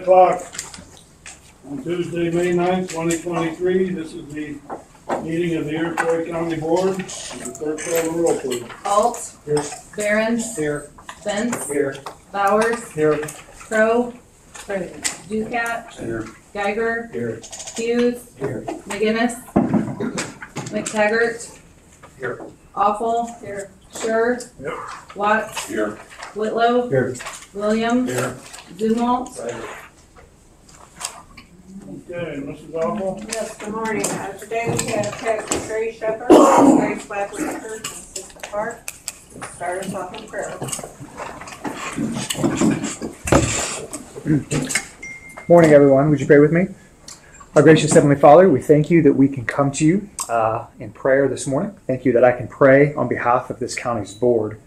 o'clock on Tuesday, May 9th, 2023. This is the meeting of the Iroquois County Board. The clerk call the roll, please. Alt. Here. Behrens. Here. Benz. Here. Bowers. Here. Crow. Ducat. Here. Geiger. Here. Hughes. Here. McGinnis. McTaggart. Here. Awful. Here. Sure. Yep. Watts. Here. Whitlow. Here. Williams. Here. Zumwalt. Okay, Mrs. Awful. Yes, good morning. Today we have Pastor Trey Shepherd, Grace Baptist Church in Sister Park. Start us off in prayer. Morning, everyone. Would you pray with me? Our gracious Heavenly Father, we thank you that we can come to you in prayer this morning. Thank you that I can pray on behalf of this county's board.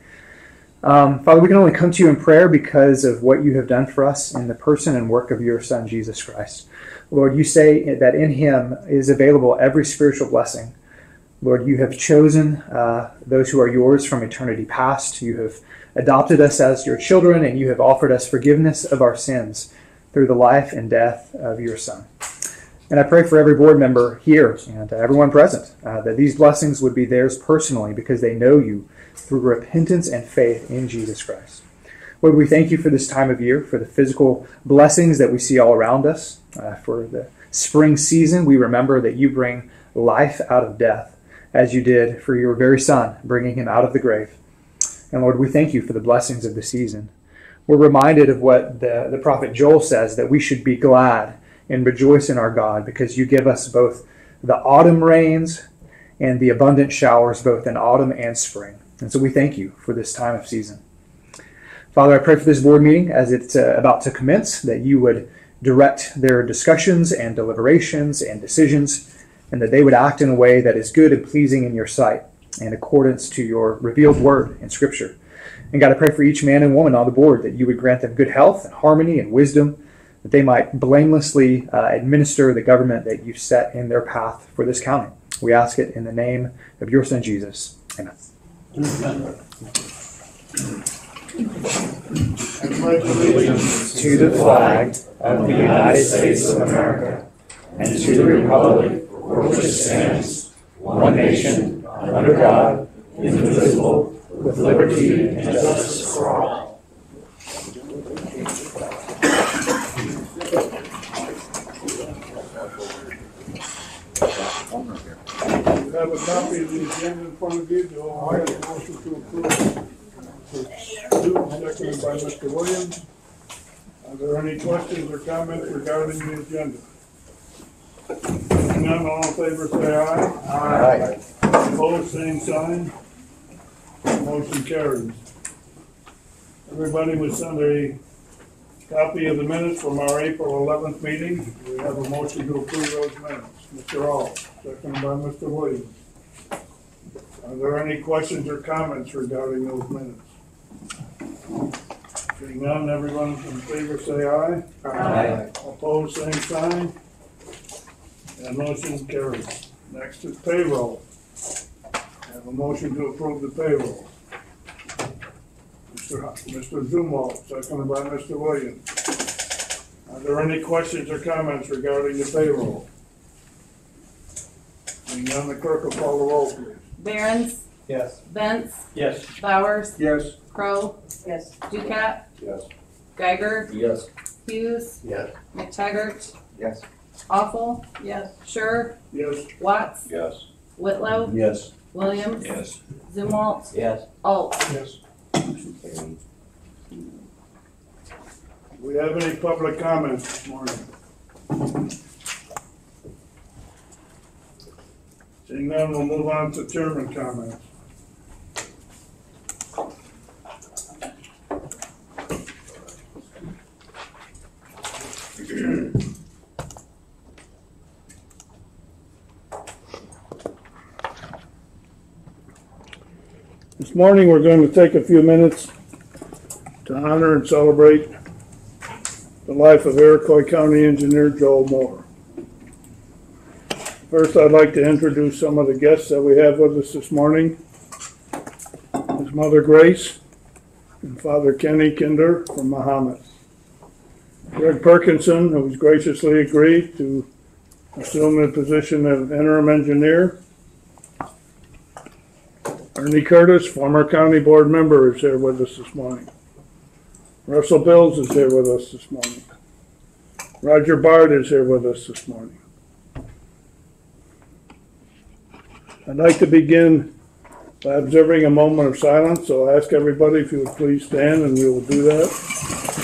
Father, we can only come to you in prayer because of what you have done for us in the person and work of your Son, Jesus Christ. Lord, you say that in him is available every spiritual blessing. Lord, you have chosen those who are yours from eternity past. You have adopted us as your children, and you have offered us forgiveness of our sins through the life and death of your Son. And I pray for every board member here and everyone present that these blessings would be theirs personally because they know you through repentance and faith in Jesus Christ. Lord, we thank you for this time of year, for the physical blessings that we see all around us. For the spring season, we remember that you bring life out of death, as you did for your very Son, bringing him out of the grave. And Lord, we thank you for the blessings of the season. We're reminded of what the prophet Joel says, that we should be glad and rejoice in our God, because you give us both the autumn rains and the abundant showers, both in autumn and spring. And so we thank you for this time of season. Father, I pray for this board meeting as it's about to commence, that you would direct their discussions and deliberations and decisions, and that they would act in a way that is good and pleasing in your sight, in accordance to your revealed word in Scripture. And God, I pray for each man and woman on the board, that you would grant them good health and harmony and wisdom, that they might blamelessly administer the government that you've set in their path for this county. We ask it in the name of your Son, Jesus. Amen. I pledge allegiance To the flag of the United States of America and to the republic for which it stands, one nation, under God, indivisible, with liberty and justice for all. You have a copy of the agenda in front of you. Do all have a motion to approve? Seconded by Mr. Williams. Are there any questions or comments regarding the agenda? Seeing none, all in favor say aye. Aye. Opposed, same sign. Motion carries. Everybody was sent a copy of the minutes from our April 11th meeting. We have a motion to approve those minutes. Mr. Hall, seconded by Mr. Williams. Are there any questions or comments regarding those minutes? Seeing none, everyone in favor say aye. Aye. Opposed, same sign. And motion carries. Next is payroll. I have a motion to approve the payroll. Mr. Zumwalt, seconded by Mr. Williams. Are there any questions or comments regarding the payroll? Seeing none, the clerk will call the roll, please. Behrens. Yes. Benz. Yes. Bowers. Yes. Crow. Yes. Ducat. Yes. Geiger. Yes. Hughes. Yes. McTaggart. Yes. Awful. Yes. Sure. Yes. Watts. Yes. Whitlow. Yes. Williams. Yes. Zumwalt. Yes. Alt. Yes. Do we have any public comments this morning? Seeing none, we'll move on to chairman comments. This morning, we're going to take a few minutes to honor and celebrate the life of Iroquois County Engineer Joel Moore. First, I'd like to introduce some of the guests that we have with us this morning. His mother, Grace, and Father Kenny Kinder from Mahomet. Greg Perkinson, who's graciously agreed to assume the position of interim engineer. Ernie Curtis, former county board member, is here with us this morning. Russell Bills is here with us this morning. Roger Bard is here with us this morning. I'd like to begin by observing a moment of silence, so I'll ask everybody if you would please stand, and we will do that.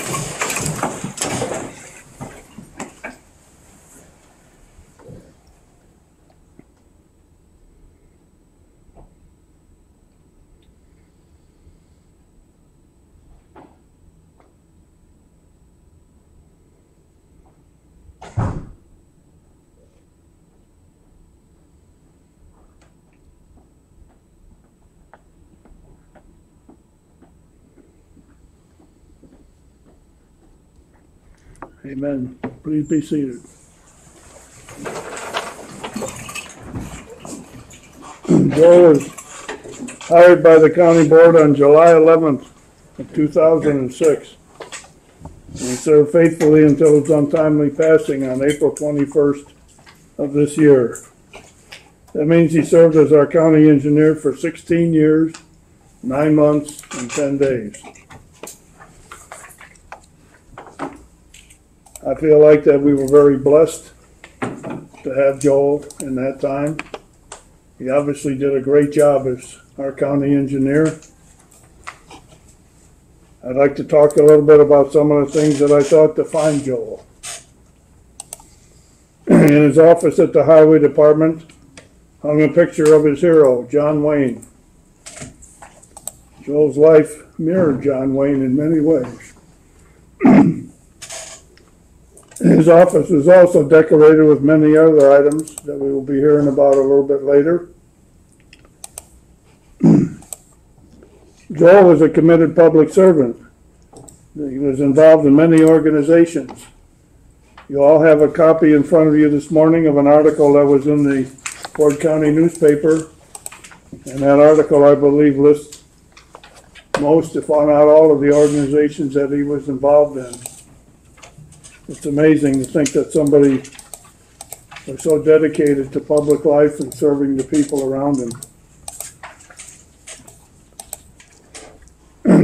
Amen. Please be seated. Joel was hired by the county board on July 11th of 2006. And he served faithfully until his untimely passing on April 21st of this year. That means he served as our county engineer for 16 years, 9 months, and 10 days. I feel like that we were very blessed to have Joel in that time. He obviously did a great job as our county engineer. I'd like to talk a little bit about some of the things that I thought defined Joel. In his office at the highway department hung a picture of his hero, John Wayne. Joel's life mirrored John Wayne in many ways. His office was also decorated with many other items that we will be hearing about a little bit later. Joel was a committed public servant. He was involved in many organizations. You all have a copy in front of you this morning of an article that was in the Ford County newspaper. And that article, I believe, lists most, if not all, of the organizations that he was involved in. It's amazing to think that somebody was so dedicated to public life and serving the people around him.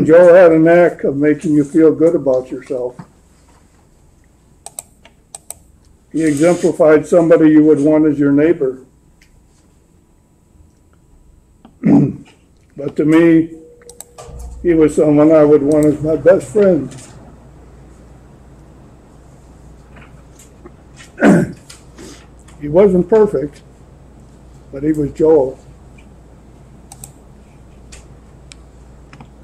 Joel had a knack of making you feel good about yourself. He exemplified somebody you would want as your neighbor. But to me, he was someone I would want as my best friend. He wasn't perfect, but he was Joel.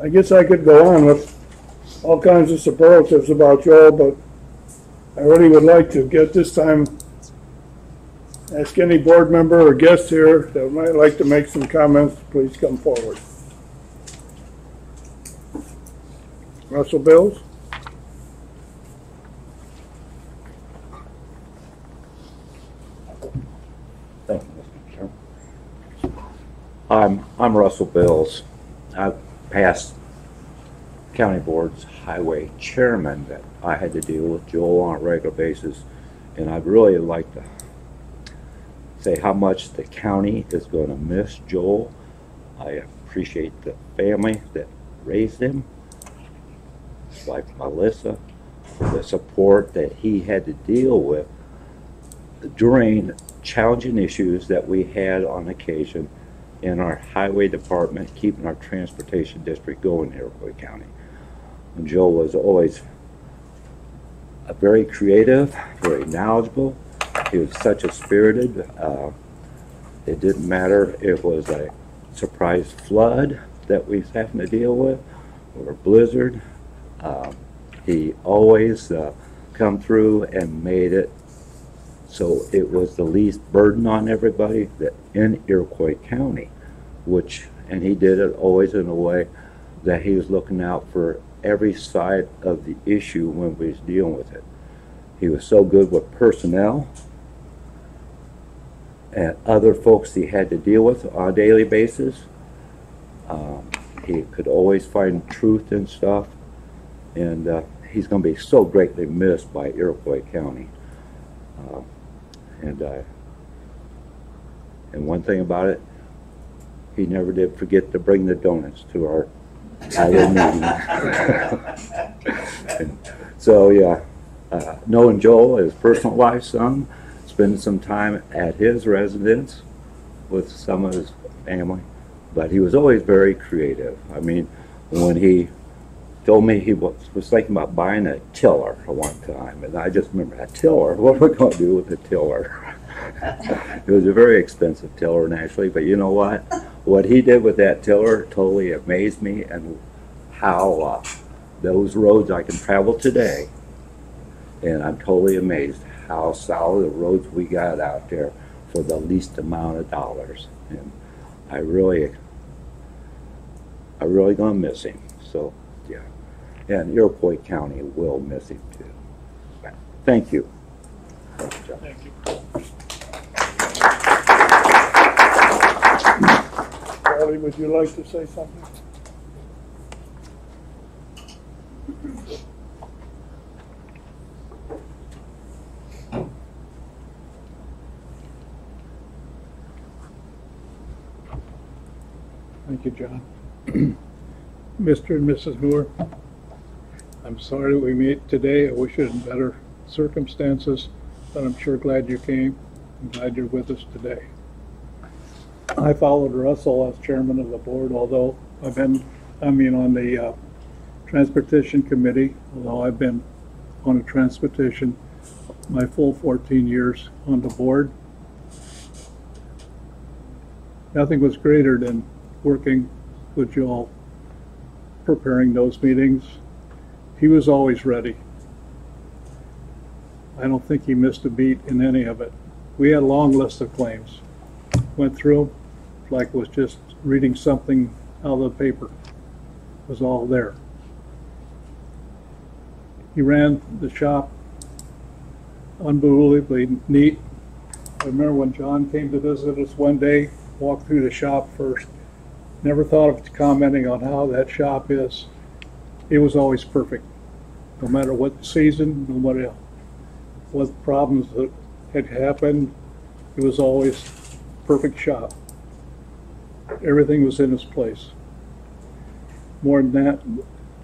I guess I could go on with all kinds of superlatives about Joel, but I really would like to get this time ask any board member or guest here that might like to make some comments, please come forward. Russell Bills? Thank you, Mr. Chairman. I'm Russell Bills. I've passed county board's highway chairman that I had to deal with Joel on a regular basis, and I'd really like to say how much the county is going to miss Joel. I appreciate the family that raised him, his wife Melissa, for the support that he had to deal with during challenging issues that we had on occasion in our highway department, keeping our transportation district going in Iroquois County. And Joe was always very creative, very knowledgeable. He was such a spirited, it didn't matter if it was a surprise flood that we was having to deal with or a blizzard. He always come through and made it so it was the least burden on everybody that in Iroquois County, and he did it always in a way that he was looking out for every side of the issue when we was dealing with it. He was so good with personnel and other folks he had to deal with on a daily basis. He could always find truth in stuff, and he's going to be so greatly missed by Iroquois County. And one thing about it, he never did forget to bring the donuts to our highway meeting. So yeah, knowing Joel, his personal life son, spending some time at his residence with some of his family, but he was always very creative. I mean, when he told me he was thinking about buying a tiller at one time, and I just remember, a tiller? What are we going to do with a tiller? It was a very expensive tiller, naturally, but you know what? What he did with that tiller totally amazed me, and how those roads I can travel today, and I'm totally amazed how solid the roads we got out there for the least amount of dollars. And I really gonna miss him. So yeah, and Iroquois County will miss him too. Thank you. Thank you. Charlie, would you like to say something? Thank you, John. Mr. and Mrs. Moore, I'm sorry that we met today. I wish it in better circumstances, but I'm sure glad you came. I'm glad you're with us today. I followed Russell as chairman of the board, although on the transportation committee, although I've been on a transportation my full 14 years on the board. Nothing was greater than working with Joel, preparing those meetings. He was always ready. I don't think he missed a beat in any of it. We had a long list of claims. Went through them like it was just reading something out of the paper. It was all there. He ran the shop unbelievably neat. I remember when John came to visit us one day, walked through the shop first. Never thought of commenting on how that shop is. It was always perfect. No matter what season, no matter what problems that had happened, it was always perfect shop. Everything was in its place. More than that,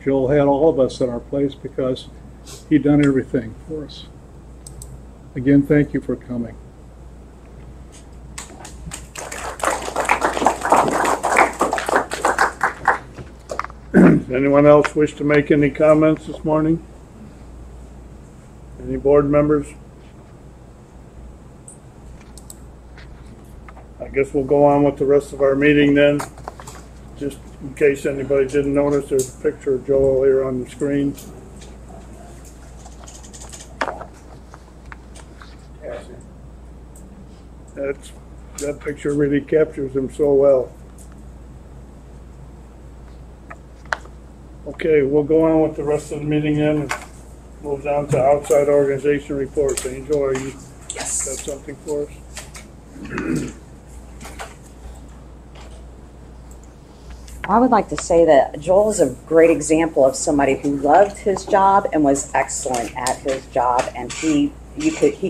Joel had all of us in our place because he'd done everything for us. Again, thank you for coming. Does anyone else wish to make any comments this morning? Any board members? I guess we'll go on with the rest of our meeting then. Just in case anybody didn't notice, there's a picture of Joel here on the screen. That picture really captures him so well. Okay, we'll go on with the rest of the meeting then and move down to outside organization reports. Angel, are you got something for us? I would like to say that Joel is a great example of somebody who loved his job and was excellent at his job, and he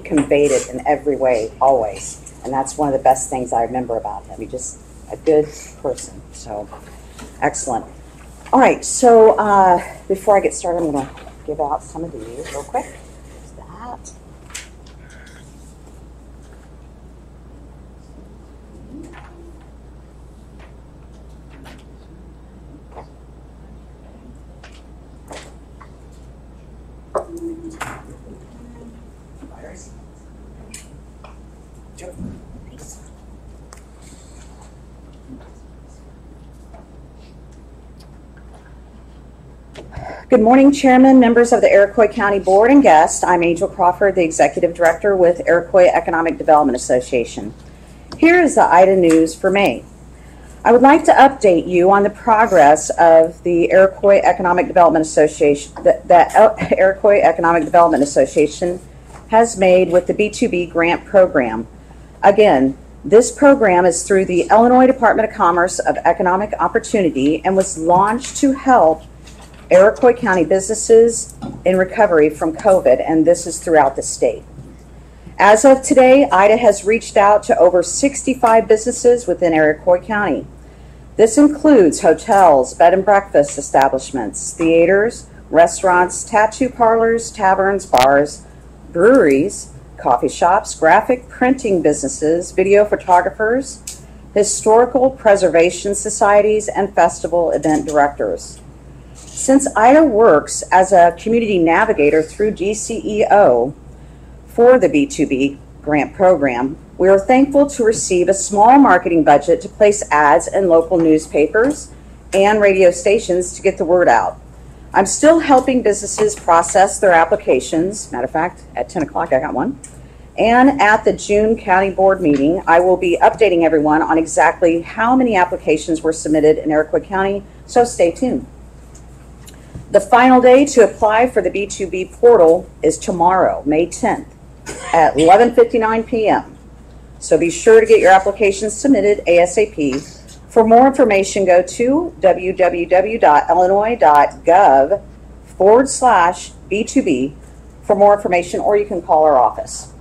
conveyed it in every way, always. And that's one of the best things I remember about him. He's just a good person. So, excellent. All right, so before I get started, I'm going to give out some of these real quick. There's that. Good morning, Chairman, members of the Iroquois County Board, and guests. I'm Angel Crawford, the Executive Director with Iroquois Economic Development Association. Here is the IDA news for May. I would like to update you on the progress of the Iroquois Economic Development Association that Iroquois Economic Development Association has made with the B2B grant program. Again, this program is through the Illinois Department of Commerce of Economic Opportunity and was launched to help Iroquois County businesses in recovery from COVID, and this is throughout the state. As of today, IDA has reached out to over 65 businesses within Iroquois County. This includes hotels, bed and breakfast establishments, theaters, restaurants, tattoo parlors, taverns, bars, breweries, coffee shops, graphic printing businesses, video photographers, historical preservation societies, and festival event directors. Since IDA works as a community navigator through GCEO for the B2B grant program, we are thankful to receive a small marketing budget to place ads in local newspapers and radio stations to get the word out. I'm still helping businesses process their applications. Matter of fact, at 10 o'clock I got one. And at the June County Board meeting, I will be updating everyone on exactly how many applications were submitted in Iroquois County, so stay tuned. The final day to apply for the B2B portal is tomorrow, May 10th at 11:59 p.m. So be sure to get your applications submitted ASAP. For more information, go to www.illinois.gov/B2B for more information, or you can call our office.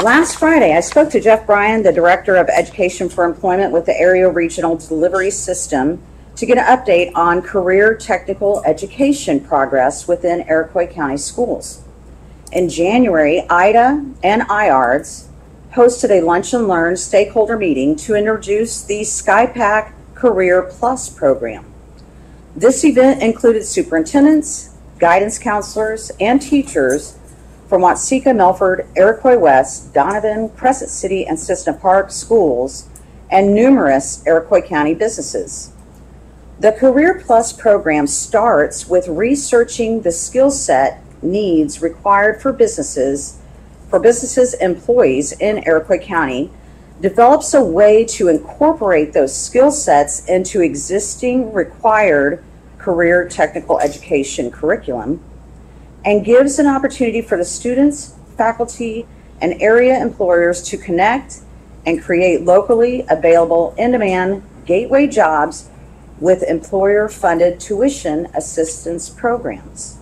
Last Friday, I spoke to Jeff Bryan, the Director of Education for Employment with the Area Regional Delivery System, to get an update on career technical education progress within Iroquois County schools. In January, IDA and IARDS hosted a Lunch and Learn stakeholder meeting to introduce the SkyPack Career Plus program. This event included superintendents, guidance counselors, and teachers from Watseka, Milford, Iroquois West, Donovan, Crescent City, and Cissna Park schools, and numerous Iroquois County businesses. The Career Plus program starts with researching the skill set needs required for businesses employees in Iroquois County, develops a way to incorporate those skill sets into existing required career technical education curriculum, and gives an opportunity for the students, faculty, and area employers to connect and create locally available in-demand gateway jobs with employer-funded tuition assistance programs.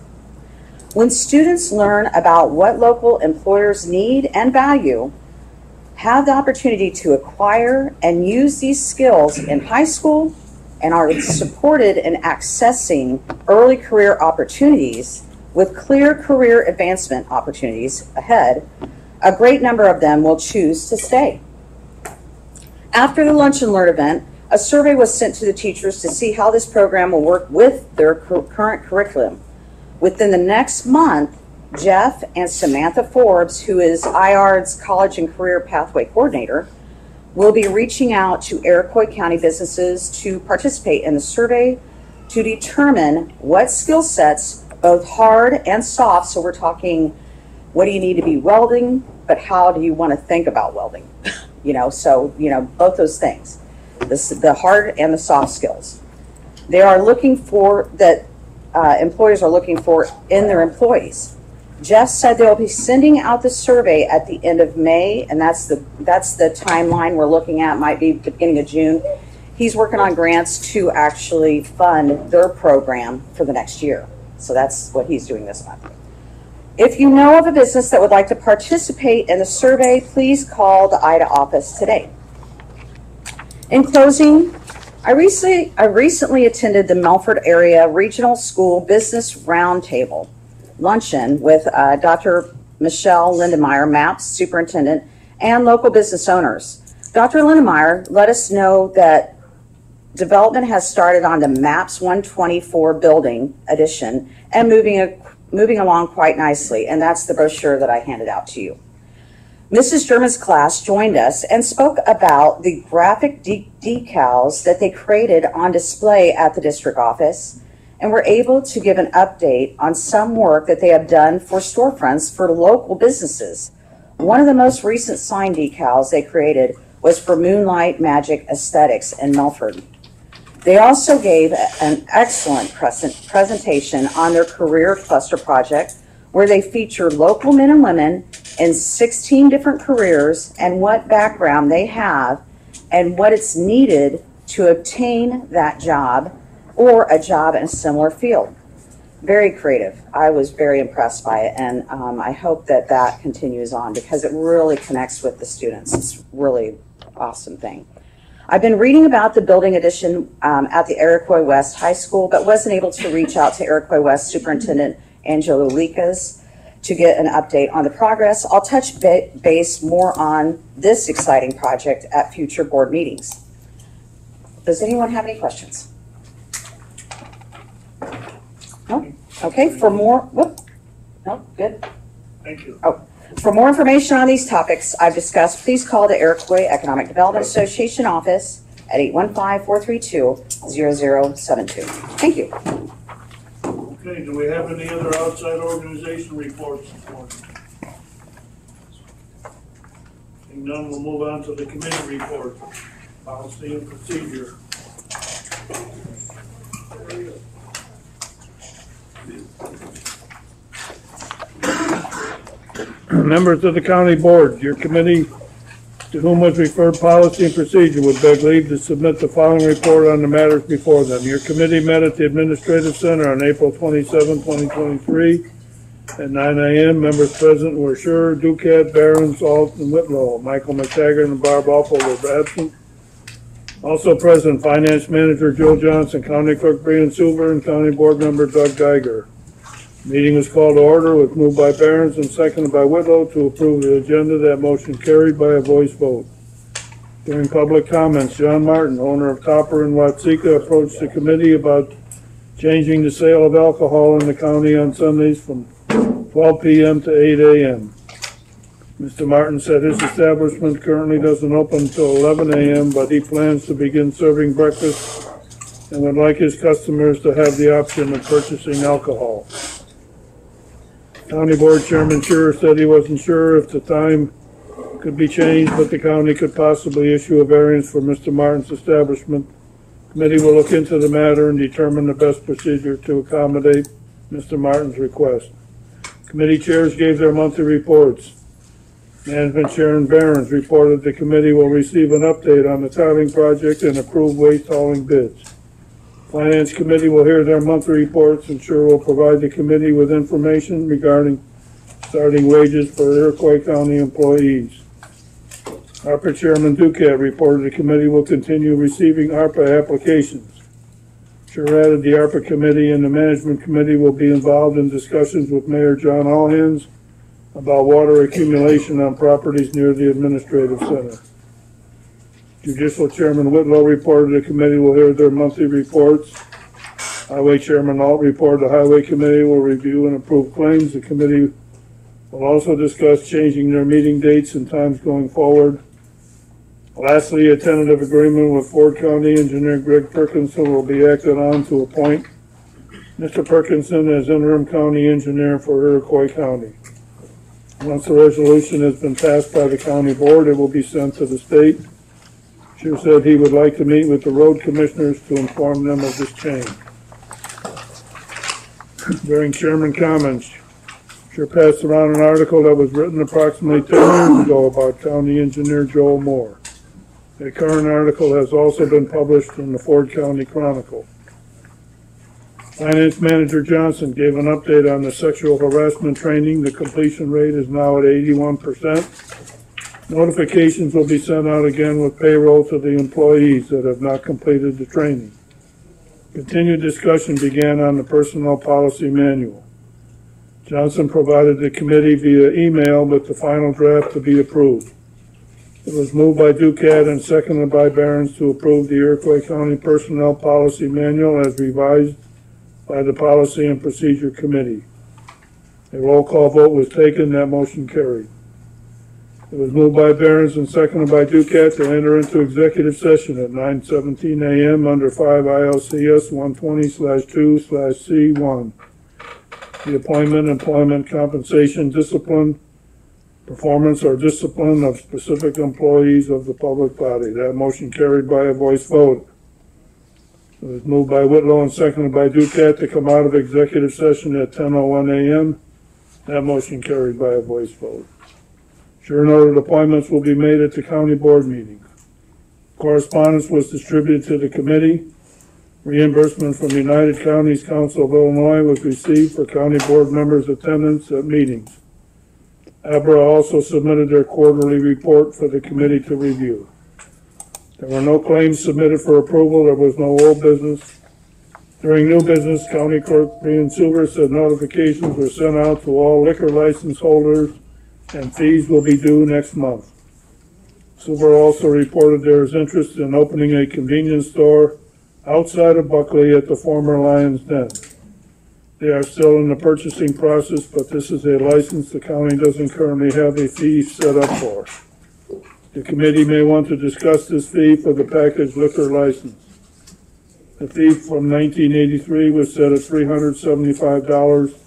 When students learn about what local employers need and value, have the opportunity to acquire and use these skills in high school, and are supported in accessing early career opportunities with clear career advancement opportunities ahead, a great number of them will choose to stay. After the Lunch and Learn event, a survey was sent to the teachers to see how this program will work with their current curriculum. Within the next month, Jeff and Samantha Forbes, who is IARD's College and Career Pathway Coordinator, will be reaching out to Iroquois County businesses to participate in the survey to determine what skill sets, both hard and soft, so we're talking, what do you need to be welding, but how do you want to think about welding? Both those things, the hard and the soft skills. They are looking for that. Employers are looking for in their employees. Jeff said they'll be sending out the survey at the end of May, and that's the timeline we're looking at, might be beginning of June. He's working on grants to actually fund their program for the next year. So that's what he's doing this month. If you know of a business that would like to participate in the survey, please call the IDA office today. In closing, I recently attended the Milford Area Regional School Business Roundtable luncheon with Dr. Michelle Lindenmeyer, MAPS superintendent, and local business owners. Dr. Lindenmeyer let us know that development has started on the MAPS 124 building addition and moving along quite nicely, and that's the brochure that I handed out to you. Mrs. German's class joined us and spoke about the graphic decals that they created on display at the district office, and were able to give an update on some work that they have done for storefronts for local businesses. One of the most recent sign decals they created was for Moonlight Magic Aesthetics in Milford. They also gave an excellent presentation on their career cluster project, where they featured local men and women in 16 different careers and what background they have and what it's needed to obtain that job or a job in a similar field. Very creative. I was very impressed by it, and I hope that that continues on because it really connects with the students. It's really awesome thing. I've been reading about the building addition at the Iroquois West High School, but wasn't able to reach out to Iroquois West Superintendent Angelo Likas to get an update on the progress. I'll touch base more on this exciting project at future board meetings. Does anyone have any questions? No? Okay, for more, whoop, no, good. Thank you. For more information on these topics I've discussed, please call the Iroquois Economic Development Association office at 815-432-0072. Thank you. Okay, do we have any other outside organization reports this morning? Seeing none, we'll move on to the committee report, policy and procedure. Members of the county board, your committee to whom was referred policy and procedure would beg leave to submit the following report on the matters before them. Your committee met at the Administrative Center on April 27, 2023 at 9 a.m. Members present were Scher, Duquette, Barons, Alt, and Whitlow. Michael McTaggart and Barb Alpo were absent. Also present, Finance Manager Joe Johnson, County Clerk Brian Silver, and County Board Member Doug Geiger. Meeting was called to order with moved by Barons and seconded by Whitlow to approve the agenda. That motion carried by a voice vote. During public comments, John Martin, owner of Topper in Watsika, approached the committee about changing the sale of alcohol in the county on Sundays from 12 p.m. to 8 a.m. Mr. Martin said his establishment currently doesn't open until 11 a.m., but he plans to begin serving breakfast and would like his customers to have the option of purchasing alcohol. County Board Chairman Scher said he wasn't sure if the time could be changed, but the county could possibly issue a variance for Mr. Martin's establishment. Committee will look into the matter and determine the best procedure to accommodate Mr. Martin's request. Committee chairs gave their monthly reports. Management Chair and Barons reported the committee will receive an update on the tiling project and approve waste hauling bids. Finance Committee will hear their monthly reports and Scher will provide the committee with information regarding starting wages for Iroquois County employees. ARPA Chairman Duquette reported the committee will continue receiving ARPA applications. Scher added the ARPA Committee and the Management Committee will be involved in discussions with Mayor John Allhands about water accumulation on properties near the Administrative Center. Judicial Chairman Whitlow reported the committee will hear their monthly reports. Highway Chairman Alt reported the Highway Committee will review and approve claims. The committee will also discuss changing their meeting dates and times going forward. Lastly, a tentative agreement with Ford County Engineer Greg Perkinson will be acted on to appoint Mr. Perkinson as interim county engineer for Iroquois County. Once the resolution has been passed by the county board, it will be sent to the state. Scher said he would like to meet with the road commissioners to inform them of this change. During chairman comments, Scher passed around an article that was written approximately 10 years ago about County Engineer Joel Moore. A current article has also been published in the Ford County Chronicle. Finance Manager Johnson gave an update on the sexual harassment training. The completion rate is now at 81%. Notifications will be sent out again with payroll to the employees that have not completed the training. Continued discussion began on the personnel policy manual. Johnson provided the committee via email with the final draft to be approved. It was moved by Duquette and seconded by Barons to approve the Iroquois County Personnel Policy Manual as revised by the Policy and Procedure Committee. A roll call vote was taken. That motion carried. It was moved by Barons and seconded by Duquette to enter into executive session at 9:17 a.m. under 5 ILCS 120/2/C1. The appointment, employment, compensation, discipline, performance, or discipline of specific employees of the public body. That motion carried by a voice vote. It was moved by Whitlow and seconded by Duquette to come out of executive session at 10:01 a.m. That motion carried by a voice vote. Scher noted appointments will be made at the county board meeting. Correspondence was distributed to the committee. Reimbursement from the United Counties Council of Illinois was received for county board members' attendance at meetings. Abra also submitted their quarterly report for the committee to review. There were no claims submitted for approval. There was no old business. During new business, County Clerk Brian Silver said notifications were sent out to all liquor license holders and fees will be due next month. Silver also reported there is interest in opening a convenience store outside of Buckley at the former Lions Den. They are still in the purchasing process, but this is a license the county doesn't currently have a fee set up for. The committee may want to discuss this fee for the packaged liquor license. The fee from 1983 was set at $375,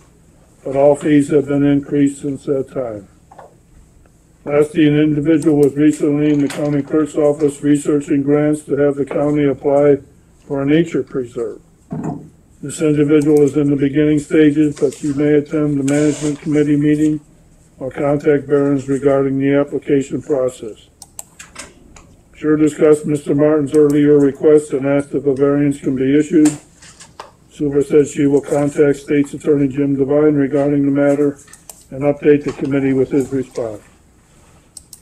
but all fees have been increased since that time. Lastly, an individual was recently in the county clerk's office researching grants to have the county apply for a nature preserve. This individual is in the beginning stages, but you may attend the management committee meeting or contact Barron's regarding the application process. Sure discussed Mr. Martin's earlier request and asked if a variance can be issued. Silver said she will contact State's Attorney Jim Devine regarding the matter and update the committee with his response.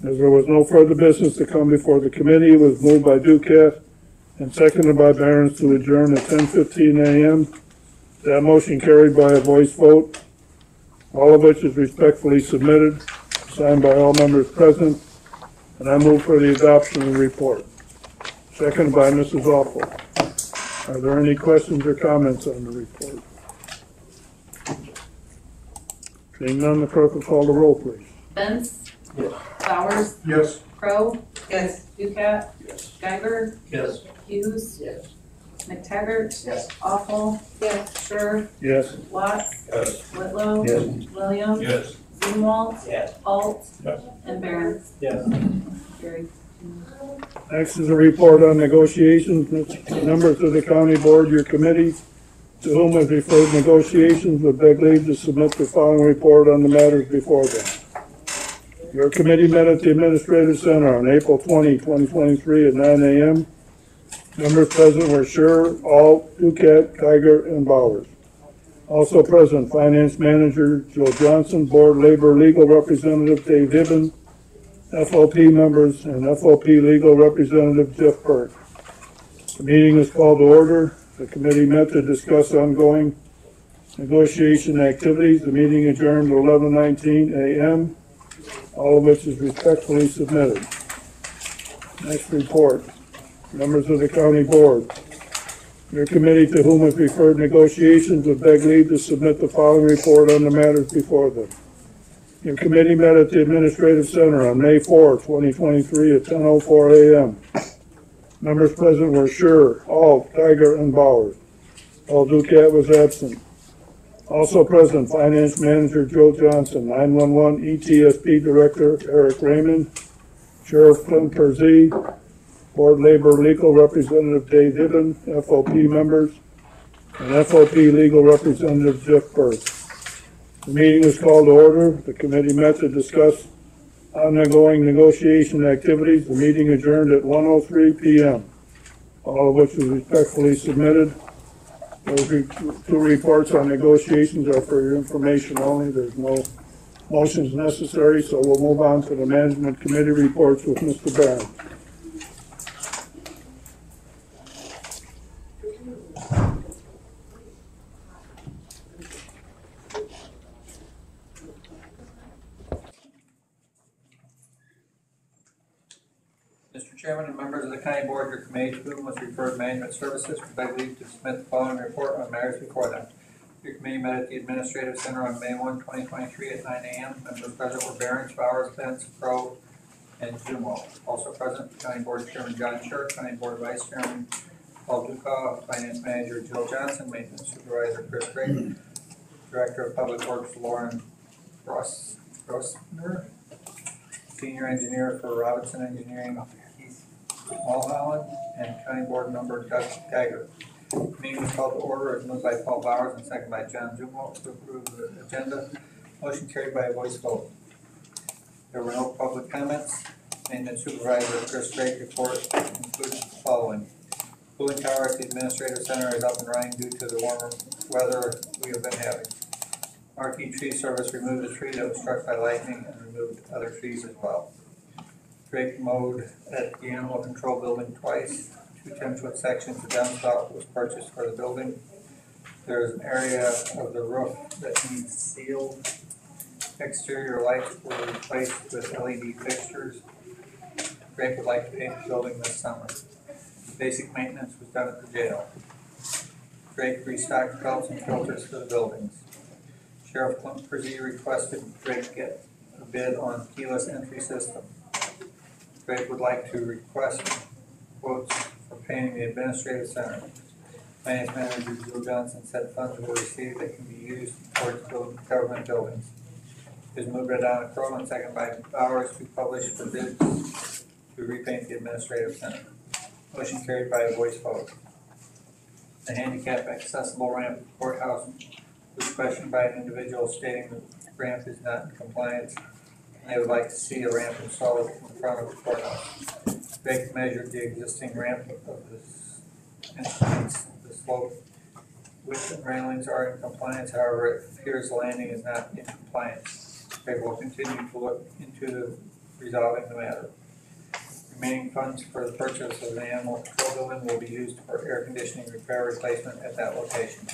As there was no further business to come before the committee, it was moved by Duquette and seconded by Barron's to adjourn at 10:15 a.m. That motion carried by a voice vote, all of which is respectfully submitted, signed by all members present, and I move for the adoption of the report. Seconded by Mrs. Awful. Are there any questions or comments on the report? Seeing none, the clerk will call the roll, please. Benz. Yes. Bowers. Yes. Crowe. Yes. Ducat. Yes. Geiger. Yes. Hughes. Yes. McTaggart. Yes. Awful. Yes. Sure. Yes. Watts. Yes. Whitlow. Yes. Williams. Yes. Zumwalt. Yes. Alt. Yes. And Barron. Yes. Carried. Next is a report on negotiations. Members of the county board, your committee, to whom have referred negotiations, would beg leave to submit the following report on the matters before them. Your committee met at the Administrative Center on April 20, 2023 at 9 a.m. Members present were Sure, Alt, Duquette, Geiger, and Bowers. Also present, Finance Manager Joe Johnson, Board Labor Legal Representative Dave Hibben, FOP members, and FOP Legal Representative Jeff Burke. The meeting is called to order. The committee met to discuss ongoing negotiation activities. The meeting adjourned at 11:19 a.m., all of which is respectfully submitted. Next report. Members of the county board. Your committee, to whom have referred negotiations, would beg leave to submit the following report on the matters before them. Your committee met at the Administrative Center on May 4, 2023 at 10:04 a.m. Members present were Sure, Alt, Geiger, and Bowers. Paul Duquette was absent. Also present, Finance Manager Joe Johnson, 911 ETSP Director Eric Raymond, Sheriff Clint Perzee, Board Labor Legal Representative Dave Hibben, FOP members, and FOP Legal Representative Jeff Burke. The meeting is called to order. The committee met to discuss ongoing negotiation activities. The meeting adjourned at 1:03 p.m., all of which is respectfully submitted. Those two reports on negotiations are for your information only. There's no motions necessary, so we'll move on to the management committee reports with Mr. Barron. Mr. Chairman and members of the county board, your committee to whom was referred management services, would beg leave to submit the following report on matters before them. Your committee met at the Administrative Center on May 1, 2023 at 9 a.m. Members present were Barron, Bowers, Benz, Crowe, and Zumwalt. Also present, County Board Chairman John Shirk, County Board Vice Chairman Paul Duca, Finance Manager Joe Johnson, Maintenance Supervisor Chris Gray, Director of Public Works Lauren Grossner, Senior Engineer for Robinson Engineering Keith Mulholland, and County Board Member Doug Geiger. The meeting was called to order. It was moved by Paul Bowers and seconded by John Zumwalt to approve the agenda. Motion carried by a voice vote. There were no public comments. Maintenance Supervisor Chris Gray report included the following. Cooling tower at the administrative center is up and running due to the warmer weather we have been having. Marquee Tree Service removed a tree that was struck by lightning and removed other trees as well. Drake mowed at the animal control building twice. 2 10-foot sections of downspout was purchased for the building. There is an area of the roof that needs sealed. Exterior lights were replaced with LED fixtures. Drake would like to paint the building this summer. Basic maintenance was done at the jail. Drake restocked belts and filters for the buildings. Sheriff Clint Persy requested Drake get a bid on keyless entry system. Drake would like to request quotes for painting the administrative center. Finance Manager Joe Johnson said funds were received that can be used towards government buildings. It was moved by Donna Crowe and seconded by Bowers to publish for bids to repaint the administrative center. Motion carried by a voice vote. The handicap accessible ramp at the courthouse was questioned by an individual stating the ramp is not in compliance and they would like to see a ramp installed in front of the courthouse. Drake measured the existing ramp of this and the slope. Width and railings are in compliance, however, it appears the landing is not in compliance. Drake will continue to look into resolving the matter. Remaining funds for the purchase of the animal control building will be used for air conditioning repair replacement at that location.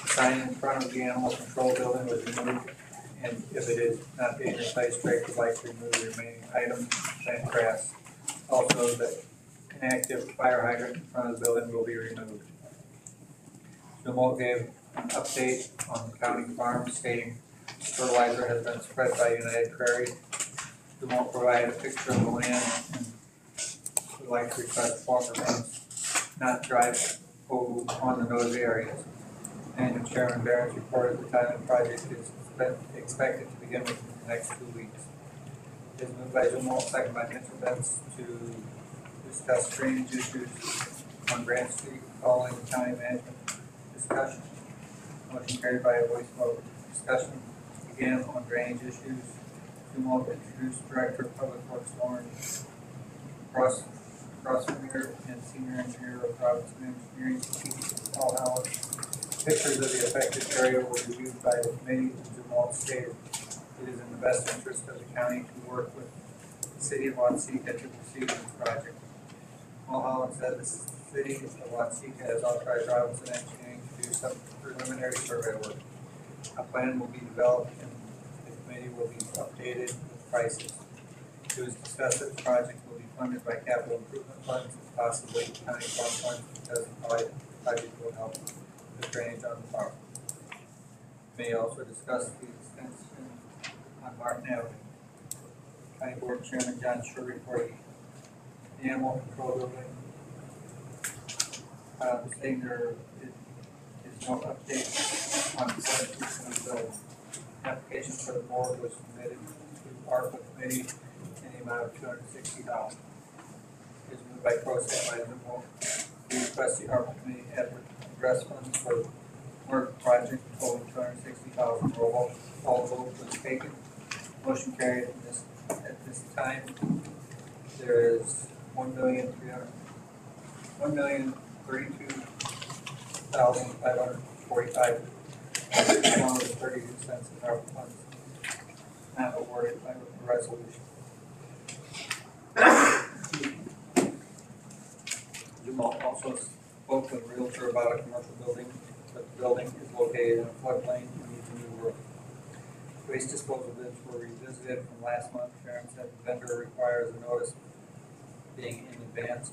The sign in front of the animal control building was removed, and if it is not being replaced, Drake would like to remove the remaining items and grass. Also, the inactive fire hydrant in front of the building will be removed. Dumont gave an update on the county farm stating fertilizer has been spread by United Prairie. Dumont provided a picture of the land and would like to request Walker Banks not drive on those areas. And Chairman Barron's reported the time of the project is expected to begin within the next 2 weeks. It is moved by Dumont, second by Mitchell Benz to discuss drainage issues on Grant Street following the county management discussion. Motion carried by a voice vote. Discussion began on drainage issues. Dumont introduced Director of Public Works Lauren Crossfinger and Senior Engineer of Robinson Engineering, Paul Howard. Pictures of the affected area were reviewed by the committee, and Dumont stated it is in the best interest of the county to work with the city of Watsika to proceed with the project. Paul Holland said the city of Watsika has authorized Robinson Engineering to do some preliminary survey work. A plan will be developed and the committee will be updated with prices. It was discussed that the project will be funded by capital improvement funds and possibly county farm funds because the project will help with drainage on the farm. The committee also discussed the extension on Martin Avenue. County Board Chairman John Shore reported the animal control building. Saying there is no update on the substitution of the building. An application for the board was submitted to ARPA committee in the amount of $260. It is moved by Crowe, second by Dumont. We request the ARPA committee address funds for the work project totaling $260,000. All vote was taken. Motion carried. At this time, there is $1,032,545. $32 in ARPA funds not awarded by resolution. Dumont also spoke with a realtor about a commercial building, but the building is located in a floodplain and needs a new roof. Waste disposal bids were revisited from last month. Sharon said the vendor requires a notice being in advance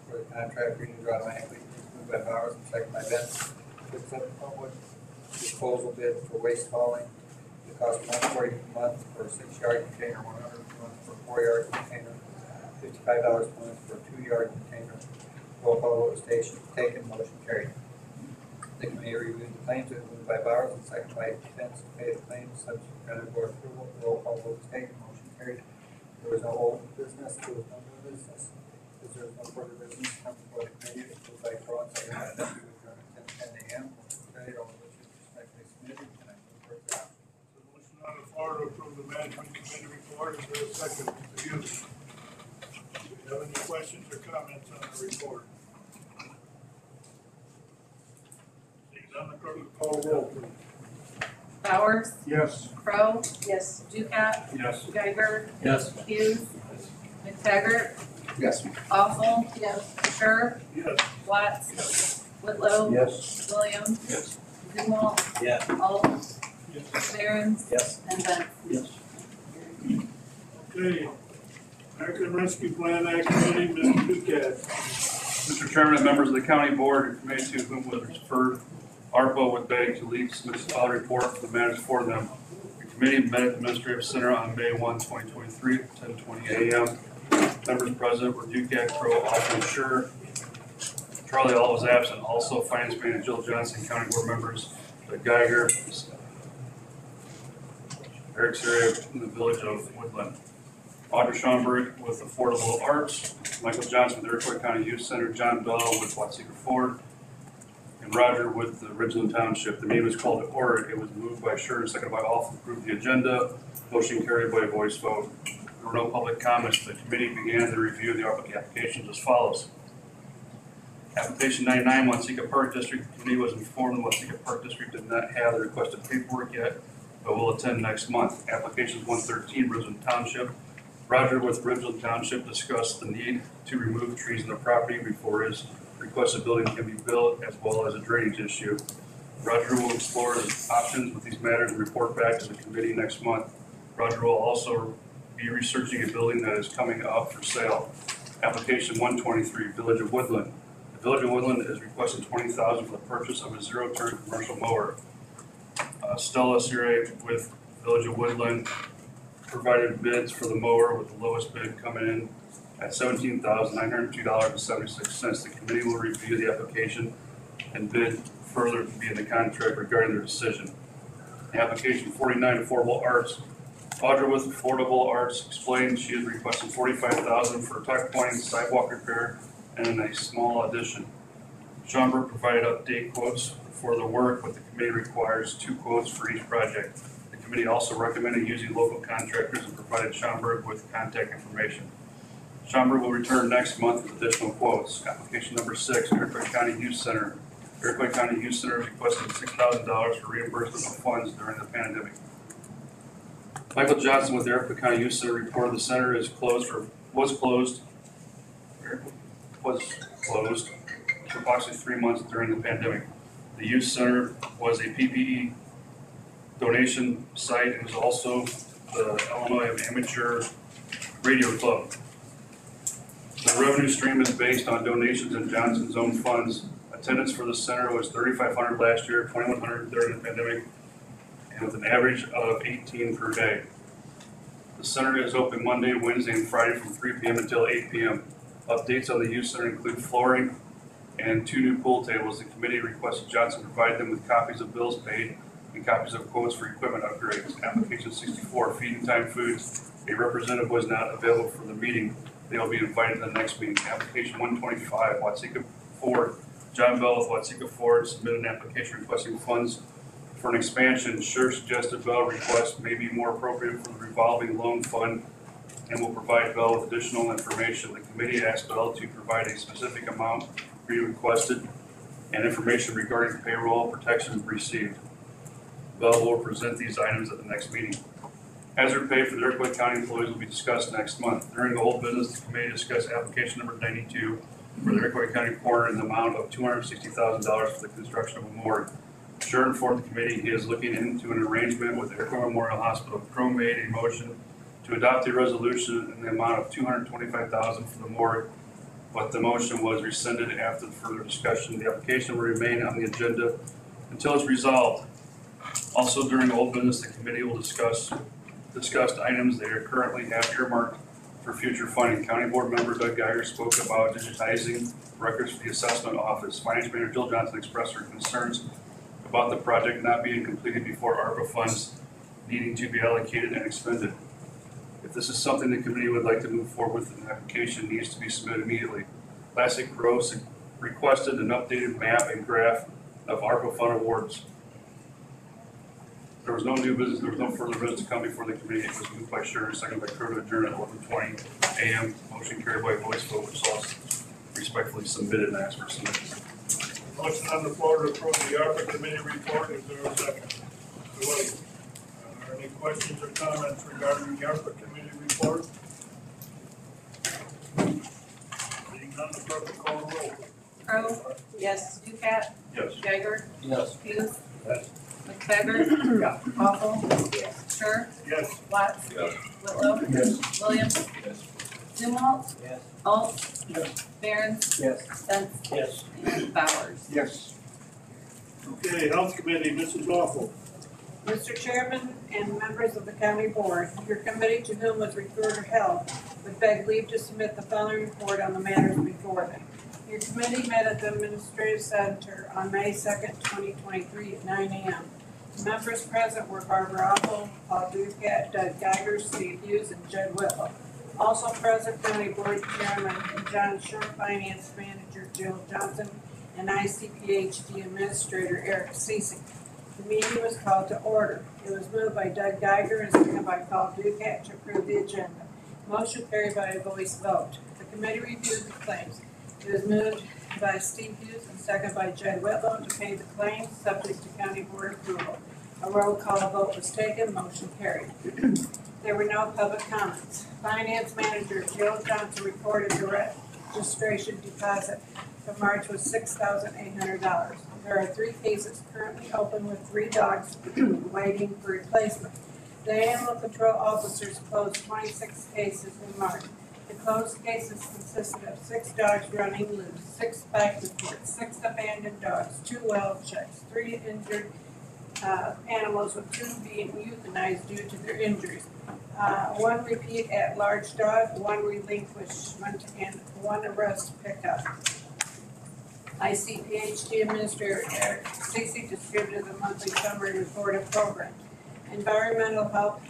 for the contract renewed automatically. Moved by Bowers and second by Benz. To accept the public disposal bid for waste hauling. It costs $140 per month for a 6-yard container, $100 per month for a 4-yard container, $55 per month for a 2-yard container. Roll call vote was taken, motion carried. The committee reviewed the claims. It was moved by Bowers and second by Benz to pay the claims subject to county board approval. Roll call vote was taken, motion carried. There was no old business, there was no new business. As there was no further business come before the committee, it was moved by Crowe and second by Benz to adjourn at 10 a.m. Motion carried, all of which is respectfully submitted, and I move for adoption. The motion on the floor to approve the management committee report. Is there a second to use? Do you have any questions or comments on the report? Donna, clerk, call roll, please. Bowers, Yes. Crowe, Yes. Ducat, Yes. Geiger, Yes. Hughes, McTaggart, Yes. Awful, Yes. Sure, Yes. Watts, Whitlow, Yes. Williams, Yes. Zumwalt, Yes. Alt, Yes. Barons, Yes. and Benz. Yes. Okay. American Rescue Plan Act Committee, Mr. Duquette. Mr. Chairman and members of the county board and committee to whom was referred, ARPA would beg to leave submit a file report for the matters for them. The committee met at the Administrative Center on May 1, 2023, at 10:20 a.m. Members present were Duquette, Crowe, Alton, Sure. Charlie All was absent. Also, Finance Manager Jill Johnson, county board members, Doug Geiger, Eric Serio from the village of Woodland. Audra Schomburg with Affordable Arts, Michael Johnson with the Iroquois County Youth Center, John Bell with Watsika Ford, and Roger with the Ridgeland Township. The meeting was called to order. It was moved by Sure and seconded by All to approve the agenda. Motion carried by voice vote. There were no public comments. The committee began the review of the ARPA applications as follows. Application 99, Watsika Park District. The committee was informed the Watsika Park District did not have the requested paperwork yet, but will attend next month. Application 113, Ridgeland Township. Roger with Ridgeland Township discussed the need to remove trees in the property before his requested building can be built, as well as a drainage issue. Roger will explore his options with these matters and report back to the committee next month. Roger will also be researching a building that is coming up for sale. Application 123, Village of Woodland. The Village of Woodland is requesting $20,000 for the purchase of a zero-turn commercial mower. Stella Sire with Village of Woodland provided bids for the mower, with the lowest bid coming in at $17,902.76. The committee will review the application and bid further to be in the contract regarding their decision. Application 49, Affordable Arts. Audra with Affordable Arts explained she is requesting $45,000 for tuck pointing, sidewalk repair, and a small addition. Schomburg provided update quotes for the work, but the committee requires 2 quotes for each project. The committee also recommended using local contractors and provided Schomburg with contact information. Schomburg will return next month with additional quotes. Application number 6, Iroquois County Youth Center. Iroquois County Youth Center is requesting $6,000 for reimbursement of funds during the pandemic. Michael Johnson with the Iroquois County Youth Center reported the center was closed for approximately 3 months during the pandemic. The youth center was a PPE donation site and was also the Illinois Amateur Radio Club. The revenue stream is based on donations and Johnson's own funds. Attendance for the center was 3,500 last year, 2,100 during the pandemic, and with an average of 18 per day. The center is open Monday, Wednesday, and Friday from 3 p.m. until 8 p.m. Updates on the youth center include flooring and 2 new pool tables. The committee requested Johnson provide them with copies of bills paid and copies of quotes for equipment upgrades. Application 64, Feeding Time Foods. A representative was not available for the meeting. They will be invited to the next meeting. Application 125, Watsika Ford. John Bell with Watsika Ford submitted an application requesting funds for an expansion. Sure suggested Bell request may be more appropriate for the revolving loan fund and will provide Bell with additional information. The committee asked Bell to provide a specific amount requested and information regarding payroll protections received. Bell will present these items at the next meeting. Hazard pay for the Iroquois County employees will be discussed next month. During the old business, the committee discussed application number 92 for the Iroquois County Coroner in the amount of $260,000 for the construction of a morgue. Sure informed the committee he is looking into an arrangement with the Iroquois Memorial Hospital. Crowe made a motion to adopt a resolution in the amount of $225,000 for the morgue, but the motion was rescinded after further discussion. The application will remain on the agenda until it's resolved. Also, during old business, the committee will discuss items they are currently have earmarked for future funding. County Board member Doug Geiger spoke about digitizing records for the assessment office. Finance Manager Jill Johnson expressed her concerns about the project not being completed before ARPA funds needing to be allocated and expended. If this is something the committee would like to move forward with, an application needs to be submitted immediately. Classic Rose requested an updated map and graph of ARPA fund awards. There was no new business, there was no further business to come before the committee. It was moved by Sure, seconded by Crowe to adjourn at 11:20 a.m. Motion carried by voice vote, which was respectfully submitted and asked for submission. Motion on the floor to approve the ARPA committee report. Is there a second? Mr. Williams, are there any questions or comments regarding the ARPA committee report? Seeing none, the clerk will call the roll. Crowe? Yes. Ducat? Yes. Geiger? Yes. Hughes? Yes. McTaggart? Yeah. Awful? Sure? Yes. Watts? Yes. Whitlow? Yes. Williams? Yes. Zumwalt? Yes. Alt? Yes. Barron? Yes. Spence? Yes. And Bowers. Yes. Okay, Health Committee, Mrs. Awful. Mr. Chairman and members of the county board, your committee to whom was referred or held would beg leave to submit the following report on the matters before them. Your committee met at the Administrative Center on May 2nd, 2023 at 9 a.m. Members present were Barbara Awful, Paul Ducat, Doug Geiger, Steve Hughes, and Judd Whitlow. Also present, County Board Chairman John Shore, Finance Manager Jill Johnson, and ICPHD Administrator Eric Cece. The meeting was called to order. It was moved by Doug Geiger and seconded by Paul Ducat to approve the agenda. Motion carried by a voice vote. The committee reviewed the claims. It was moved by Steve Hughes and seconded by Judd Whitlow to pay the claims subject to county board approval. A roll call vote was taken. Motion carried. There were no public comments. Finance Manager Jill Johnson reported the registration deposit for March was $6,800. There are 3 cases currently open with 3 dogs waiting for replacement. The animal control officers closed 26 cases in March. The closed cases consisted of 6 dogs running loose, 6 spike reports, 6 abandoned dogs, 2 well checks, 3 injured animals, with 2 being euthanized due to their injuries. 1 repeat at large dog, 1 relinquishment, and 1 arrest pickup. ICPHD Administrator Eric Cece distributed the monthly summary report of programs. Environmental Health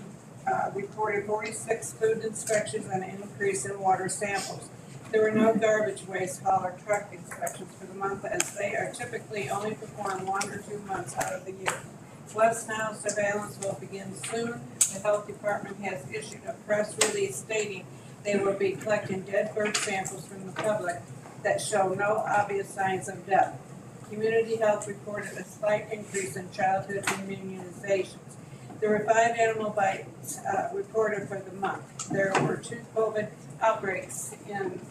reported 46 food inspections and an increase in water samples. There were no garbage, waste, haul, or truck inspections for the month, as they are typically only performed 1 or 2 months out of the year. West Nile surveillance will begin soon. The Health Department has issued a press release stating they will be collecting dead bird samples from the public that show no obvious signs of death. Community Health reported a slight increase in childhood immunizations. There were 5 animal bites reported for the month. There were 2 COVID outbreaks in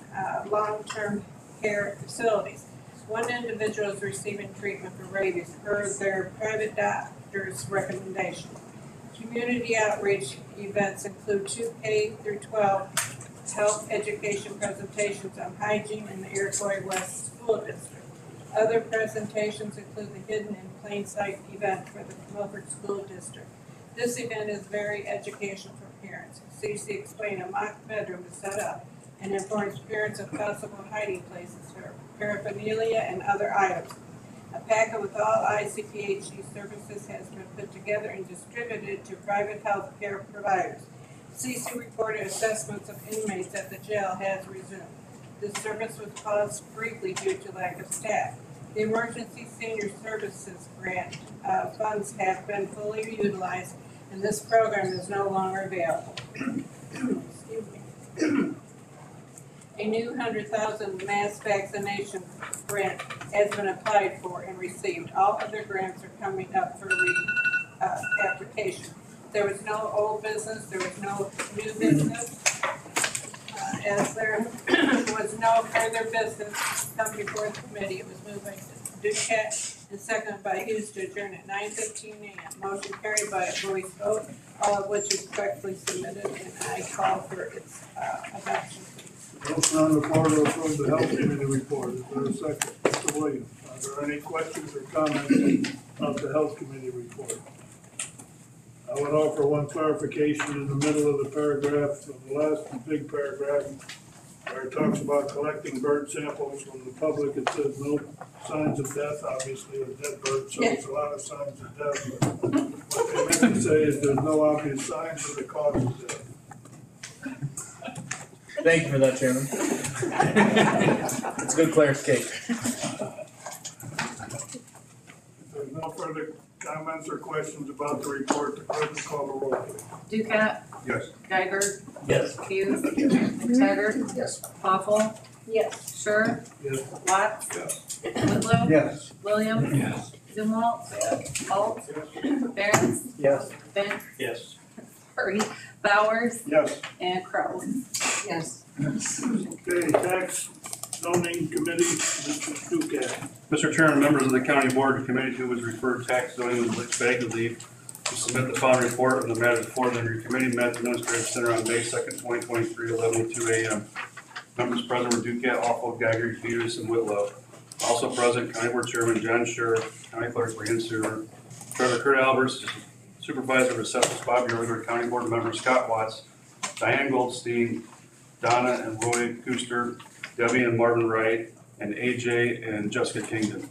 long-term care facilities. 1 individual is receiving treatment for rabies per their private doctor's recommendation. Community outreach events include 2 K-12 health education presentations on hygiene in the Iroquois West School District. Other presentations include the Hidden in Plain Sight event for the Milford School District. This event is very educational for parents. CC explained a mock bedroom is set up and informs parents of possible hiding places for paraphernalia and other items. A packet with all ICPHD services has been put together and distributed to private health care providers. CC reported assessments of inmates at the jail has resumed. This service was paused briefly due to lack of staff. The Emergency Senior Services Grant funds have been fully utilized, and this program is no longer available. Excuse me. A new 100,000 mass vaccination grant has been applied for and received. All other grants are coming up for application. There was no old business, there was no new business. As there was no further business come before the committee, it was moved by Duquette and seconded by Hughes to adjourn at 9:15 a.m. Motion carried by a voice vote, all of which is correctly submitted, and I call for its adoption. Motion on the floor to approve the Health Committee report. Is there a second? Mr. Williams, are there any questions or comments about the Health Committee report? I would offer 1 clarification in the middle of the paragraph, of the last big paragraph, where it talks about collecting bird samples from the public. It says no signs of death. Obviously, a dead bird shows a lot of signs of death. But what they meant to say is there's no obvious signs of the cause of death. Thank you for that, Chairman. It's a good clarification. If there's no further comments or questions about the report, the clerk will call the roll, please. Ducat? Yes. Geiger? Yes. Hughes? McTaggart? Yes. Awful? Yes. Sure. Yes. Watts. Yes. Whitlow. Yes. Williams. Yes. Zumwalt. Alt. Barron. Yes. Finn. Yes. Sorry. Bowers. Yes. And Crowe. Yes. Okay, tax zoning committee, Mr. Stukat. Mr. Chairman, members of the county board, the committee who was referred tax zoning was begged to leave to submit the following report on the matter before them. Your committee met at the Administrative Center on May 2nd, 2023, 11:02 a.m. Members present were Duquette, Awful, Geiger, Peters, and Whitlow. Also present, County Board Chairman John Scher, County Clerk Brian Sewer, Treasurer Kurt Albers, Supervisor of Assessors Bob Yeager, County Board Member Scott Watts, Diane Goldstein, Donna and Roy Kuster, Debbie and Marvin Wright, and AJ and Jessica Kingdon.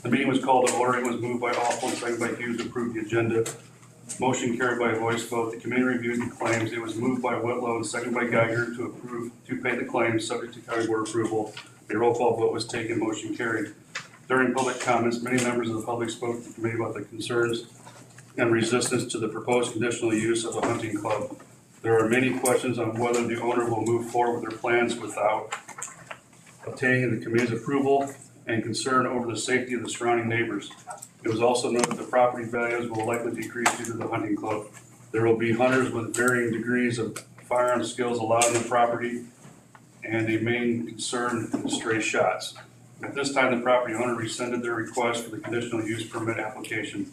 The meeting was called to order. It was moved by Awful and seconded by Hughes to approve the agenda. Motion carried by voice vote. The committee reviewed the claims. It was moved by Whitlow and seconded by Geiger to approve, to pay the claims subject to county board approval. A roll call vote was taken. Motion carried. During public comments, many members of the public spoke to the committee about the concerns and resistance to the proposed conditional use of a hunting club. There are many questions on whether the owner will move forward with their plans without obtaining the committee's approval and concern over the safety of the surrounding neighbors. It was also noted that the property values will likely decrease due to the hunting club. There will be hunters with varying degrees of firearm skills allowed on the property, and a main concern is stray shots. At this time, the property owner rescinded their request for the conditional use permit application.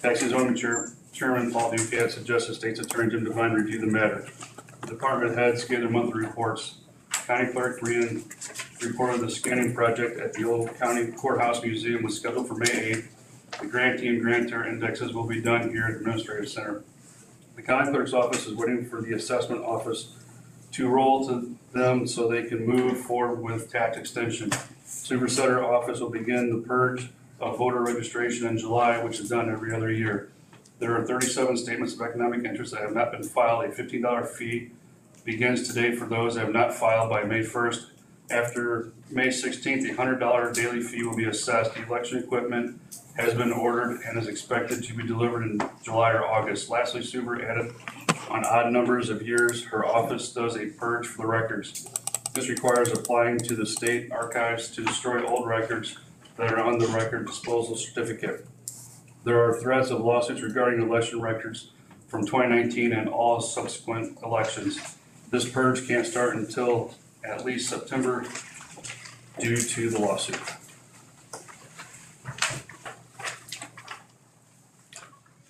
Tax and zoning Chairman Paul Duquette suggested State's Attorney Jim Devine review the matter. The department heads gave their monthly reports. County Clerk Brian reported the scanning project at the old county courthouse museum was scheduled for May 8th. The grantee and grantor indexes will be done here at the Administrative Center. The county clerk's office is waiting for the assessment office to roll to them so they can move forward with tax extension. Supersetter office will begin the purge of voter registration in July, which is done every other year. There are 37 statements of economic interest that have not been filed. A $15 fee begins today for those that have not filed by May 1st. After May 16th, a $100 daily fee will be assessed. The election equipment has been ordered and is expected to be delivered in July or August. Lastly, Suber added on odd numbers of years, her office does a purge for the records. This requires applying to the state archives to destroy old records that are on the record disposal certificate. There are threats of lawsuits regarding election records from 2019 and all subsequent elections. This purge can't start until at least September due to the lawsuit.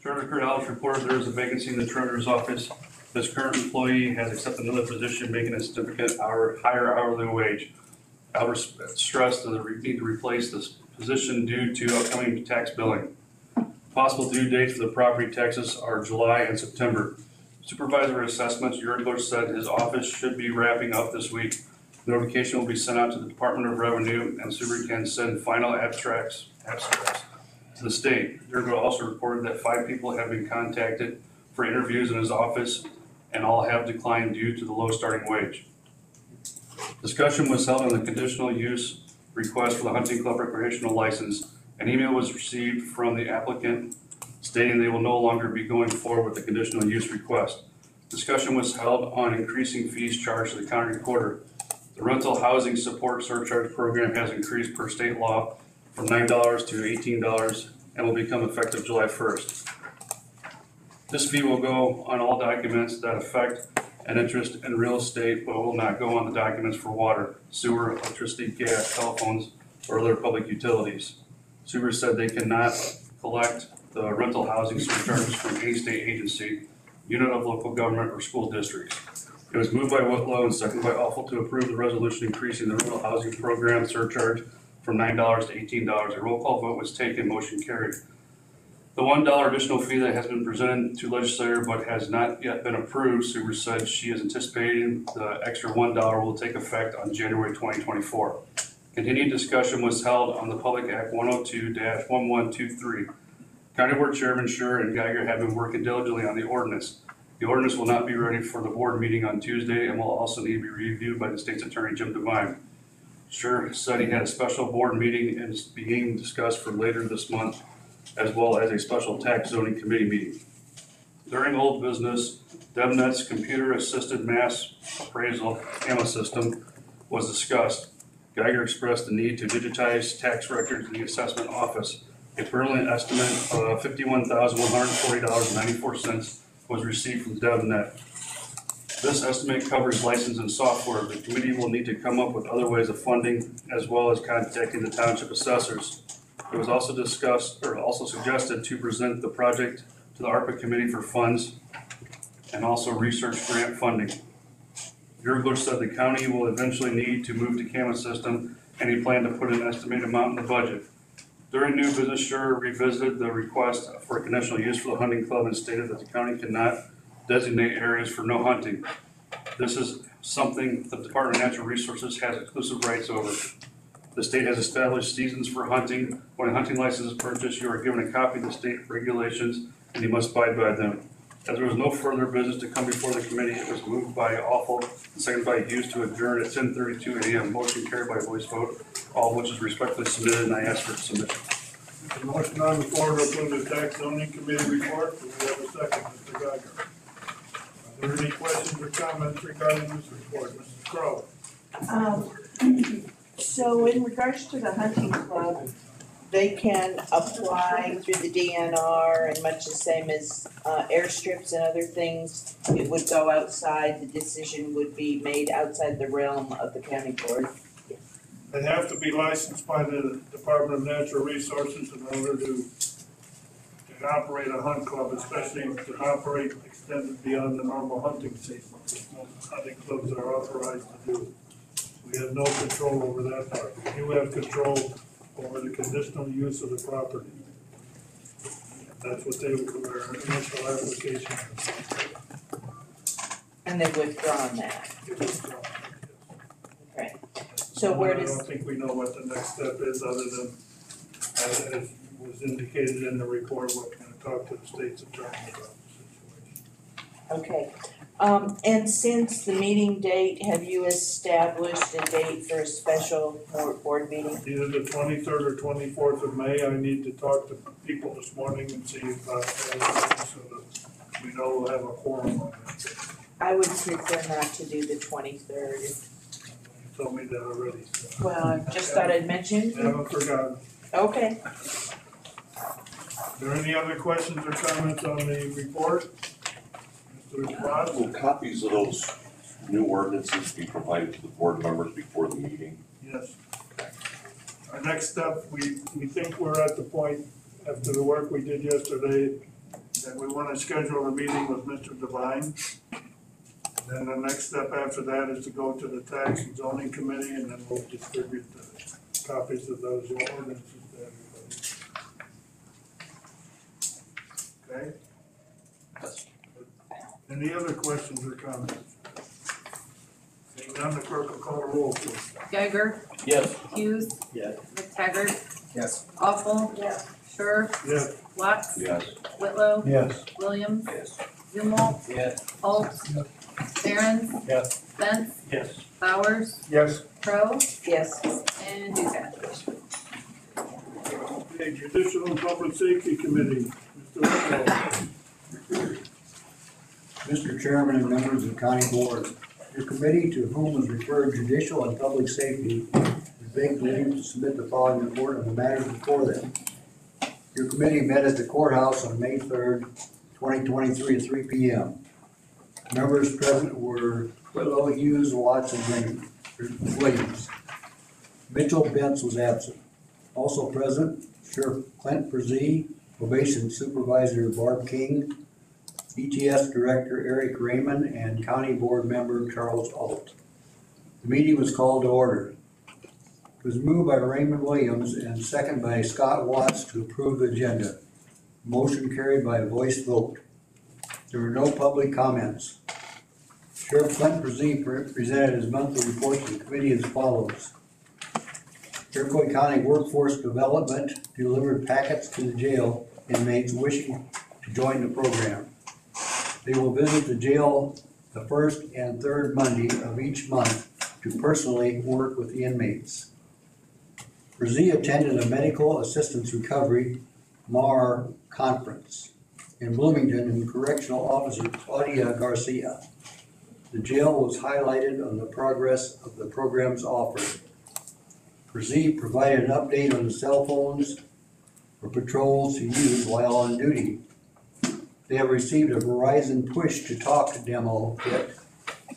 Treasurer Kurt Albers reported there is a vacancy in the treasurer's office. This current employee has accepted another position, making a significant higher hourly wage. Albers stressed that we need to replace this position due to upcoming tax billing. Possible due dates for the property taxes are July and September. Supervisor assessments, Yurgler said his office should be wrapping up this week. Notification will be sent out to the Department of Revenue, and Super can send final abstracts to the state. Yurgler also reported that 5 people have been contacted for interviews in his office, and all have declined due to the low starting wage. Discussion was held on the conditional use request for the hunting club recreational license. An email was received from the applicant stating they will no longer be going forward with the conditional use request. Discussion was held on increasing fees charged to the county recorder. The rental housing support surcharge program has increased per state law from $9 to $18 and will become effective July 1st. This fee will go on all documents that affect an interest in real estate, but will not go on the documents for water, sewer, electricity, gas, telephones, or other public utilities. Super said they cannot collect the rental housing surcharges from any state agency, unit of local government, or school districts. It was moved by Whitlow and seconded by Awful to approve the resolution increasing the rental housing program surcharge from $9 to $18. A roll call vote was taken. Motion carried. The $1 additional fee that has been presented to legislator but has not yet been approved, Super said she is anticipating the extra $1 will take effect on January 2024. Continued discussion was held on the Public Act 102-1123. County Board Chairman Scher and Geiger have been working diligently on the ordinance. The ordinance will not be ready for the board meeting on Tuesday and will also need to be reviewed by the State's Attorney Jim Devine. Scher said he had a special board meeting and is being discussed for later this month, as well as a special tax zoning committee meeting. During old business, DevNet's computer-assisted mass appraisal AMA system was discussed. Geiger expressed the need to digitize tax records in the assessment office. A preliminary estimate of $51,140.94 was received from DevNet. This estimate covers license and software. The committee will need to come up with other ways of funding as well as contacting the township assessors. It was also suggested to present the project to the ARPA committee for funds and also research grant funding. Gergler said the county will eventually need to move to camera system, and he planned to put an estimated amount in the budget. During new business, Sure revisited the request for conditional use for the hunting club and stated that the county cannot designate areas for no hunting. This is something the Department of Natural Resources has exclusive rights over. The state has established seasons for hunting. When a hunting license is purchased, you are given a copy of the state regulations and you must abide by them. As there was no further business to come before the committee, it was moved by Awful and seconded by Hughes to adjourn at 10:32 a.m. Motion carried by voice vote, all of which is respectfully submitted, and I ask for submission. The motion on the floor to approve the tax zoning committee report. Do we have a second, Mr. Geiger? Are there any questions or comments regarding this report? Mrs. Crowe? So in regards to the hunting club, they can apply through the DNR and much the same as airstrips and other things. It would go outside, the decision would be made outside the realm of the county board. They have to be licensed by the Department of Natural Resources in order to operate a hunt club, especially to operate extended beyond the normal hunting season, which most hunting clubs are authorized to do. We have no control over that part. You have control over the conditional use of the property. That's what they would do their initial application. And they've withdrawn that. Okay. So where I does, don't think we know what the next step is other than, as was indicated in the report, we're gonna talk to the state's attorney about the situation. okay. And since the meeting date, have you established a date for a special board meeting? Either the 23rd or 24th of May. I need to talk to people this morning and see if so that we know we'll have a quorum on that. I would prefer not to do the 23rd. You told me that already. So. Well, I just thought I'd mention. Haven't forgotten. Okay. Are there any other questions or comments on the report? Mr. Watts? Will copies of those new ordinances be provided to the board members before the meeting? Yes. Our next step, we think we're at the point, after the work we did yesterday, that we want to schedule a meeting with Mr. Devine. Then the next step after that is to go to the tax and zoning committee, and then we'll distribute the copies of those ordinances to everybody. Okay? Any other questions or comments? Seeing none, the clerk will call the roll, please. Geiger, Yes. Hughes, Yes. McTaggart, Yes. Awful, Yes. Sure, Yes. Watts, Yes. Whitlow, Yes. Williams, Yes. Zumwalt, Yes. Alt, Aaron's, Yes. Spence, Yes. Bowers, Yes. Crowe, Yes. and Dukenyak. Okay, Judicial and Public Safety Committee, Mr. Whitlow. Mr. Chairman and members of the County Board, your committee to whom was referred Judicial and Public Safety is begged leave to submit the following report on the matters before them. Your committee met at the courthouse on May 3rd, 2023 at 3 p.m. Members present were Whitlow, Hughes, Watts, and Williams. Mitchell Bentz was absent. Also present, Sheriff Clint Brzee, Probation Supervisor Barb King, ETS Director Eric Raymond, and County Board Member Charles Alt. The meeting was called to order. It was moved by Raymond Williams and seconded by Scott Watts to approve the agenda. Motion carried by a voice vote. There were no public comments. Sheriff Clint Brzee presented his monthly report to the committee as follows. Iroquois County Workforce Development delivered packets to the jail inmates wishing to join the program. They will visit the jail the first and third Monday of each month to personally work with the inmates. Brzee attended a Medical Assistance Recovery MAR conference in Bloomington and Correctional Officer Claudia Garcia. The jail was highlighted on the progress of the programs offered. Provided an update on the cell phones for patrols to use while on duty. They have received a Verizon Push to Talk demo kit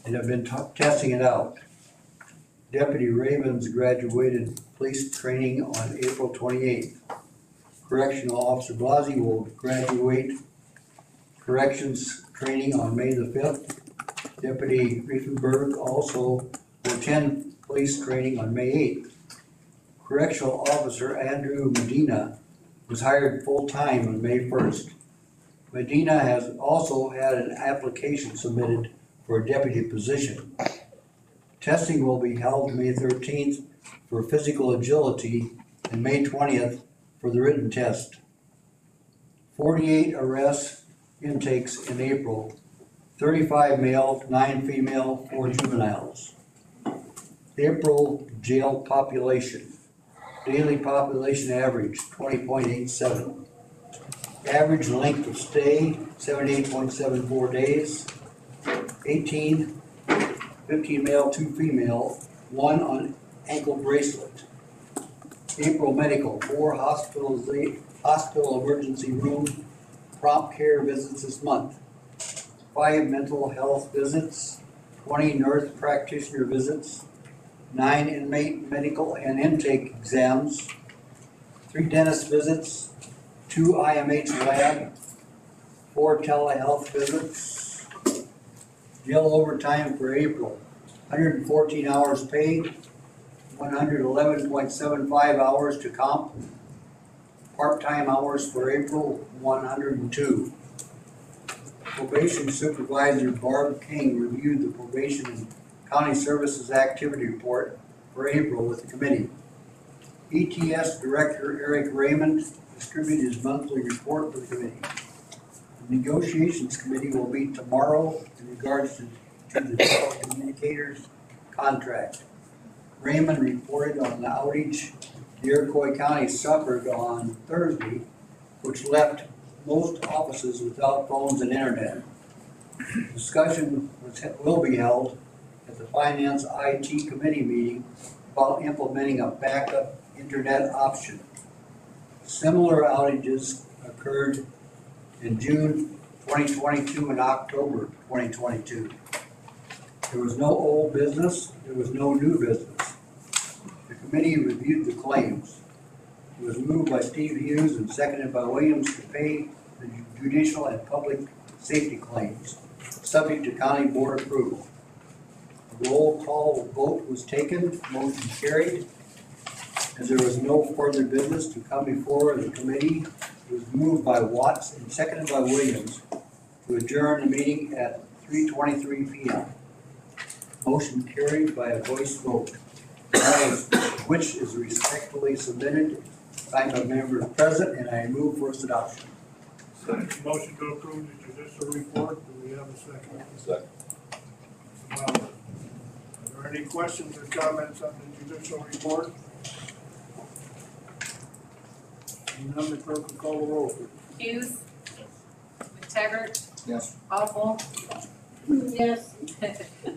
and have been testing it out. Deputy Ravens graduated police training on April 28th. Correctional Officer Blasey will graduate corrections training on May the 5th. Deputy Riefenberg also will attend police training on May 8th. Correctional Officer Andrew Medina was hired full-time on May 1st. Medina has also had an application submitted for a deputy position. Testing will be held May 13th for physical agility and May 20th for the written test. 48 arrests intakes in April, 35 male, 9 female, 4 juveniles. April jail population. Daily population average 20.87. Average length of stay 78.74 days. 15 male, 2 female, 1 on ankle bracelet. April medical, 4 hospital emergency room prompt care visits this month. 5 mental health visits, 20 nurse practitioner visits, 9 inmate medical and intake exams, 3 dentist visits, 2 IMH lab, 4 telehealth visits. Jail overtime for April, 114 hours paid, 111.75 hours to comp. Part-time hours for April, 102. Probation Supervisor Barb King reviewed the probation and county services activity report for April with the committee. ETS Director Eric Raymond distributed his monthly report for the committee. The negotiations committee will meet tomorrow in regards to the telecommunicators contract. Raymond reported on the outage the Iroquois County suffered on Thursday, which left most offices without phones and internet. Discussion will be held at the Finance IT Committee meeting about implementing a backup internet option. Similar outages occurred in June 2022 and October 2022. There was no old business, there was no new business. The committee reviewed the claims. It was moved by Steve Hughes and seconded by Williams to pay the judicial and public safety claims, subject to county board approval. A roll call vote was taken, motion carried. As there was no further business to come before the committee, it was moved by Watts and seconded by Williams to adjourn the meeting at 3:23 p.m. Motion carried by a voice vote, which is respectfully submitted, signed by members present, and I move for its adoption. Motion to approve the judicial report. Do we have a second? Second. Are there any questions or comments on the judicial report? None, the clerk will call the roll, please. Hughes. McTaggart. Yes. Awful. Yes.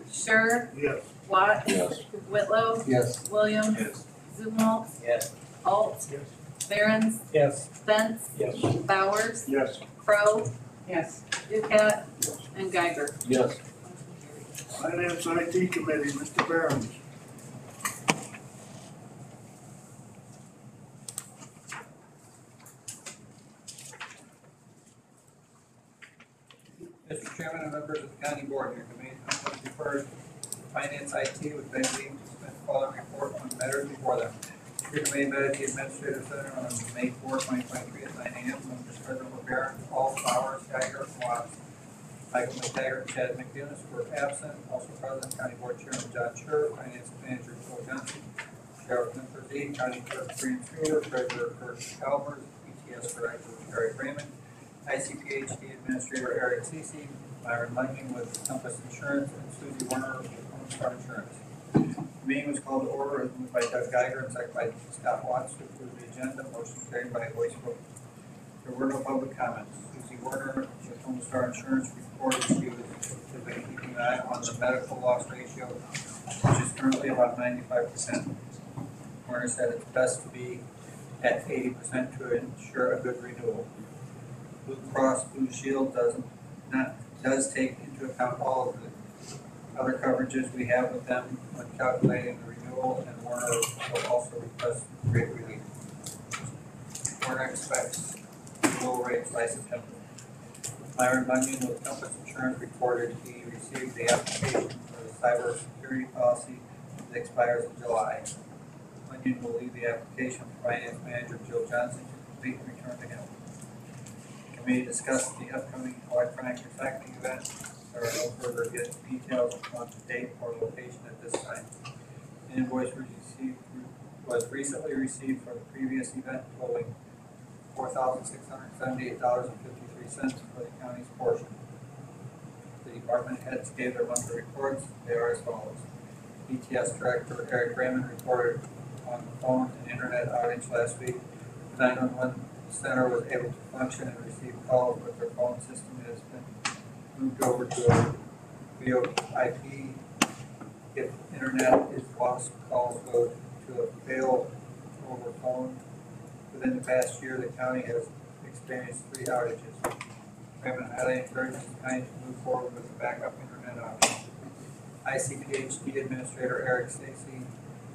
Sure. Yes. Watt. Yes. Whitlow. Yes. Williams. Yes. Zumwalt. Yes. Alt. Yes. Behrens. Yes. Spence. Yes. Bowers. Yes. Crow. Yes. Ducat. And Geiger. Yes. Finance IT Committee, Mr. Behrens. Mr. Chairman and members of the county board, your committee has referred to Finance IT with Betty Lee to submit the following report on matters before them. Your committee met at the Administrative Center on May 4, 2023 at 9 a.m. Members present were Barron, All, Flowers, Geiger, Watts, Michael McTaggart, and Chad McGinnis were absent. Also present, County Board Chairman John Scher, Finance Manager Joe Johnson, Sheriff Clifford Z, County Clerk Fran Schuler, Treasurer Kurt Albers, ETS Director Eric Raymond, ICPHD Administrator Eric Cece, Myron Lanking with Compass Insurance, and Susie Warner with Home Star Insurance. The meeting was called to order as moved by Doug Geiger and seconded by Scott Watts to approve the agenda. Motion carried by a voice vote. There were no public comments. Susie Werner with Homestar Insurance reported she has been keeping an eye on the medical loss ratio, which is currently about 95%. Werner said it's best to be at 80% to ensure a good renewal. Blue Cross Blue Shield does take into account all of the other coverages we have with them when calculating the renewal, and Werner will also request rate relief. Werner expects renewal rates by September. Myron Bunyan with Compass Insurance reported he received the application for the cybersecurity policy that expires in July. Bunyan will leave the application for Finance Manager Jill Johnson to complete and return to him. The committee discussed the upcoming electronic recycling event. There are no further details on the date or location at this time. An invoice was recently received for the previous event totaling $4,678.53 for the county's portion. The department heads gave their monthly reports. They are as follows. ETS Director Eric Raymond reported on the phone and internet outage last week. The 911 center was able to function and receive calls, but their phone system has been moved over to a VoIP. If internet is lost, calls go to a fail over phone. Within the past year, the county has experienced 3 outages. Raymond highly encourages the county to move forward with the backup internet option. ICPHD Administrator Eric Stacy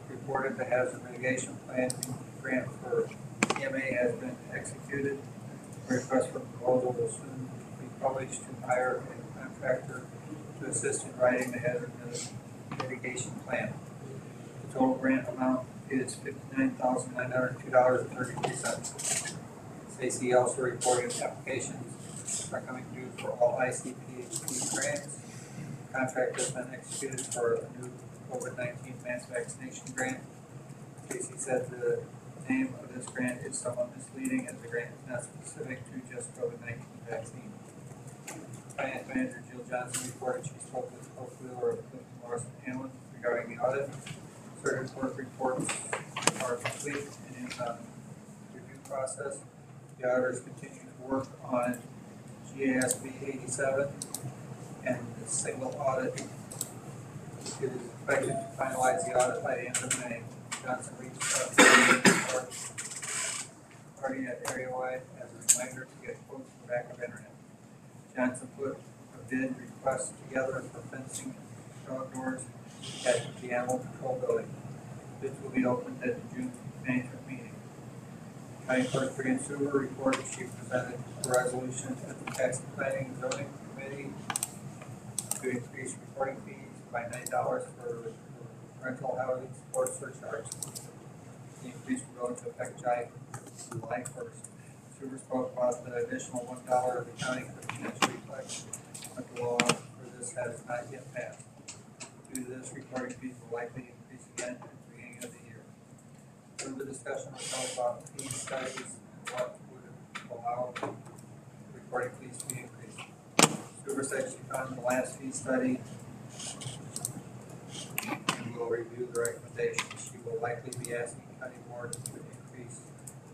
reported the hazard mitigation plan grant for EMA has been executed. A request for proposal will soon be published to hire a contractor to assist in writing the hazard mitigation plan. The total grant amount is $59,902.33. Stacy also reported applications are coming due for all ICPHD grants. The contract has been executed for a new COVID-19 mass vaccination grant. Stacy said the name of this grant is somewhat misleading as the grant is not specific to just COVID-19 vaccine. Finance Manager Jill Johnson reported she spoke with Hope Wheeler of Clifton Morrison Hamlin regarding the audit. Certain clerk reports are complete and in the review process. The auditors continue to work on GASB 87 and the single audit. It is expected to finalize the audit by the end of May. Johnson reached out to the party at Areaway as a reminder to get quotes for backup internet. Johnson put a bid request together for fencing and dog doors at the Animal Control Building. Bids will be opened at the June management meeting. County Clerk Brian Suber reported she presented a resolution at the Tax and Planning and Zoning Committee to increase reporting fees by $9 for rental housing support surcharge. The increase will go into effect July 1st. Suber spoke about the additional $1 the county could potentially collect, but the law for this has not yet passed. Due to this, reporting fees will likely increase again at the beginning of the year. Further discussion was held about fee studies and what would allow reporting fees to be increased. Suber said she found the last fee study and will review the recommendations. She will likely be asking county board to increase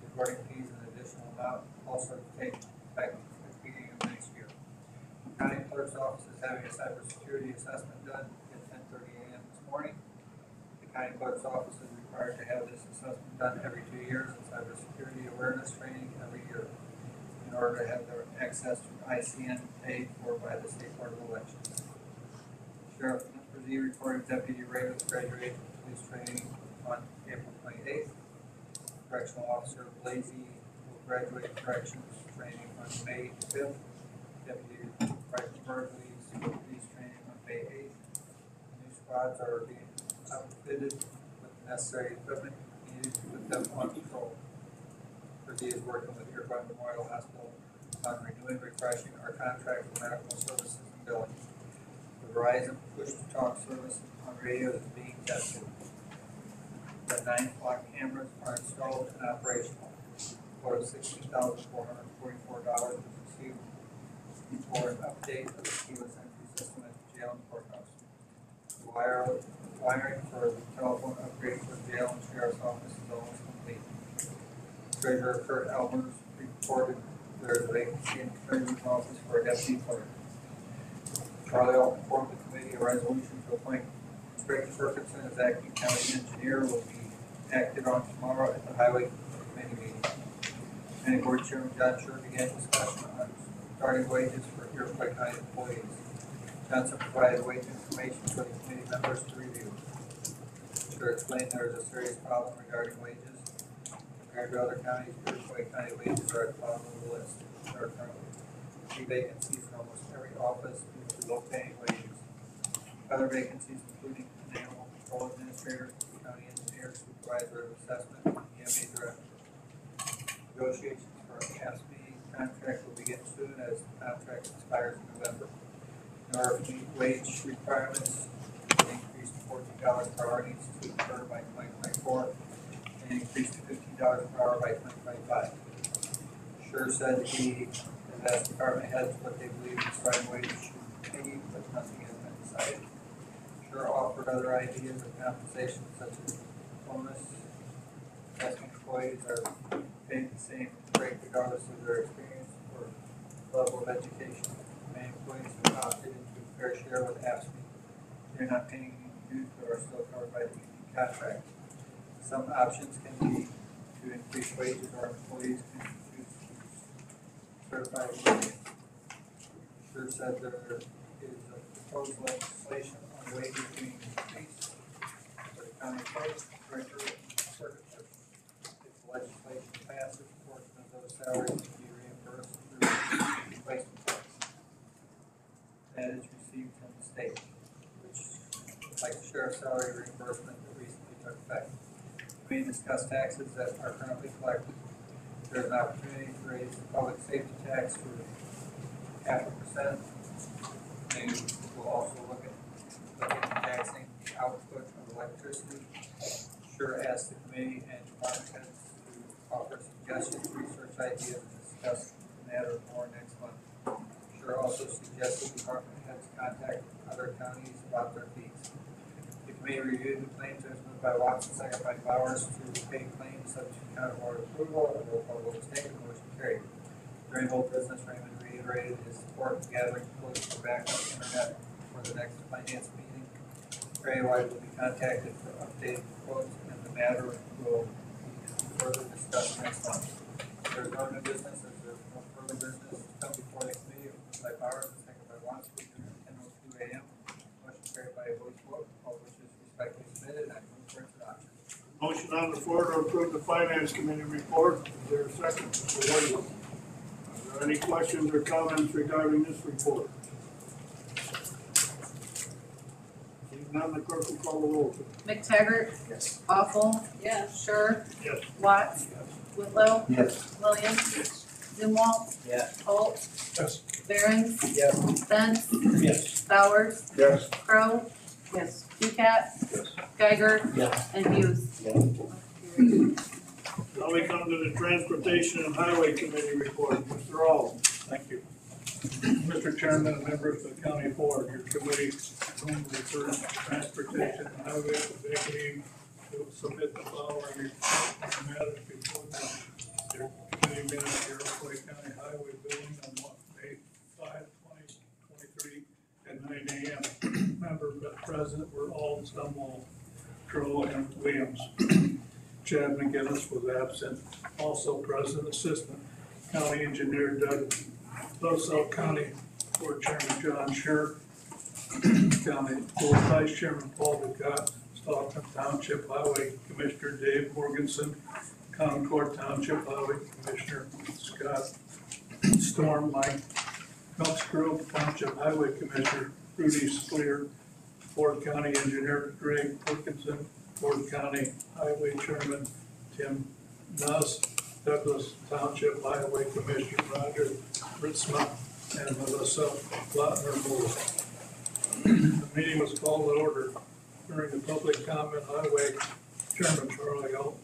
reporting fees an additional amount, also to take effect at the beginning of next year. The county clerk's office is having a cybersecurity assessment done at 10:30 a.m. this morning. The county clerk's office is required to have this assessment done every 2 years and cybersecurity awareness training every year in order to have their access to ICN paid for by the State Board of Elections. Sheriff Nippers reported Deputy Ravens graduated from police training on April 28th. Correctional Officer Blasey will graduate corrections training on May 5th. Deputy Reichenberg leads police training on May 8th. New squads are being outfitted with the necessary equipment needed to put them on patrol. He is working with Iroquois Memorial Hospital on renewing, refreshing our contract for medical services and billing. The Verizon push-to-talk service on radio is being tested. The 9-block cameras are installed and operational. For $16,444 was received for an update of the keyless entry system at the jail and courthouse. The wiring for the telephone upgrade for the jail and sheriff's office is almost complete. Treasurer Kurt Albers reported there's a vacancy in the treasurer's office for a deputy clerk. Charlie will inform the committee a resolution to appoint Greg Ferguson as acting county engineer will be acted on tomorrow at the highway committee meeting. Planning board chairman John Scher began discussion on starting wages for Iroquois County employees. Johnson provided wage information for the committee members to review. Scher explained there is a serious problem regarding wages. Compared to other counties, Iroquois County wages are at the bottom of the list. There are currently 3 vacancies in almost every office due to low paying wages. Other vacancies including an animal control administrator, county engineer, supervisor of assessment, and EMA director. Negotiations for an AFSCME contract will begin soon as the contract expires in November. In order to meet wage requirements, an increase to $14 per hour needs to occur by 2024 and increase to $15 per hour by 2025. Scher said he has asked department heads what they believe the starting wages should be, but nothing has been decided. Scher offered other ideas of compensation such as bonus. Asking employees are paid the same rate regardless of their experience or level of education. Many employees have opted into a fair share with AFSCME. They're not paying any dues but are still covered by the union contract. Some options can be to increase wages or employees can choose to certify wages. Scher said there is a proposed legislation on wages being increased for the county clerk, director, and circuit clerk. If the legislation passes, a portion of those salaries will be reimbursed through replacement tax that is received from the state, which, like the sheriff's salary reimbursement that recently took effect. We discussed taxes that are currently collected. There's an opportunity to raise the public safety tax to 0.5%. They will also look at taxing the output of electricity. Scher asked the committee and department heads to offer suggestions, research ideas, and discuss the matter more next month. Scher also suggested department heads contact other counties about their fees. The committee reviewed the claims as moved by Watson, second by Bowers, to pay claims subject to county board approval. A roll call vote is taken. Motion carried. During whole business, Raymond reiterated his support in gathering quotes for backup internet for the next finance meeting. Ray White will be contacted for updated quotes, and the matter will be further discussed next month. There's no new business. There's no further business to come before the committee. Moved by Bowers, second by Watson, at 10:02 a.m. Motion carried by a voice vote. All which is respectfully submitted. I move for its adoption. Motion on the floor to approve the finance committee report. Is there a second? Mr. White. Are there any questions or comments regarding this report? Seeing none, the clerk will call the roll. McTaggart. Yes. Awful. Yes. Scher. Yes. Watts. Whitlow. Yes. Williams. Yes. Zumwalt. Yes. Holt. Yes. Barons. Yes. Benz. Yes. Bowers. Yes. Crow. Yes. Ducat. Yes. Geiger. Yes. And Hughes. Now we come to the Transportation and Highway Committee report. Mr. All. Thank you. Mr. Chairman and members of the county board, your committee, whom refers to transportation and highway, executive will submit the following report on the matters before them. Your committee minutes, your Iroquois County Highway building on May 5, 2023 at 9 a.m. Members present were Alden, Stumwall, Crow, and Williams. Chad McGinnis was absent. Also present, Assistant County Engineer Doug Losell, County Board Chairman John Scher, County Board Vice Chairman Paul Ducat, Stockton Township Highway Commissioner Dave Morganson, Concord Township Highway Commissioner Scott Storm, Mike Elksgrove Township Highway Commissioner Rudy Sclear, Ford County Engineer Greg Wilkinson, Ford County Highway Chairman Tim Nuss, Douglas Township Highway Commissioner Roger Ritzma, and Melissa Lautner. The meeting was called to order. During the public comment, Highway Chairman Charlie Alt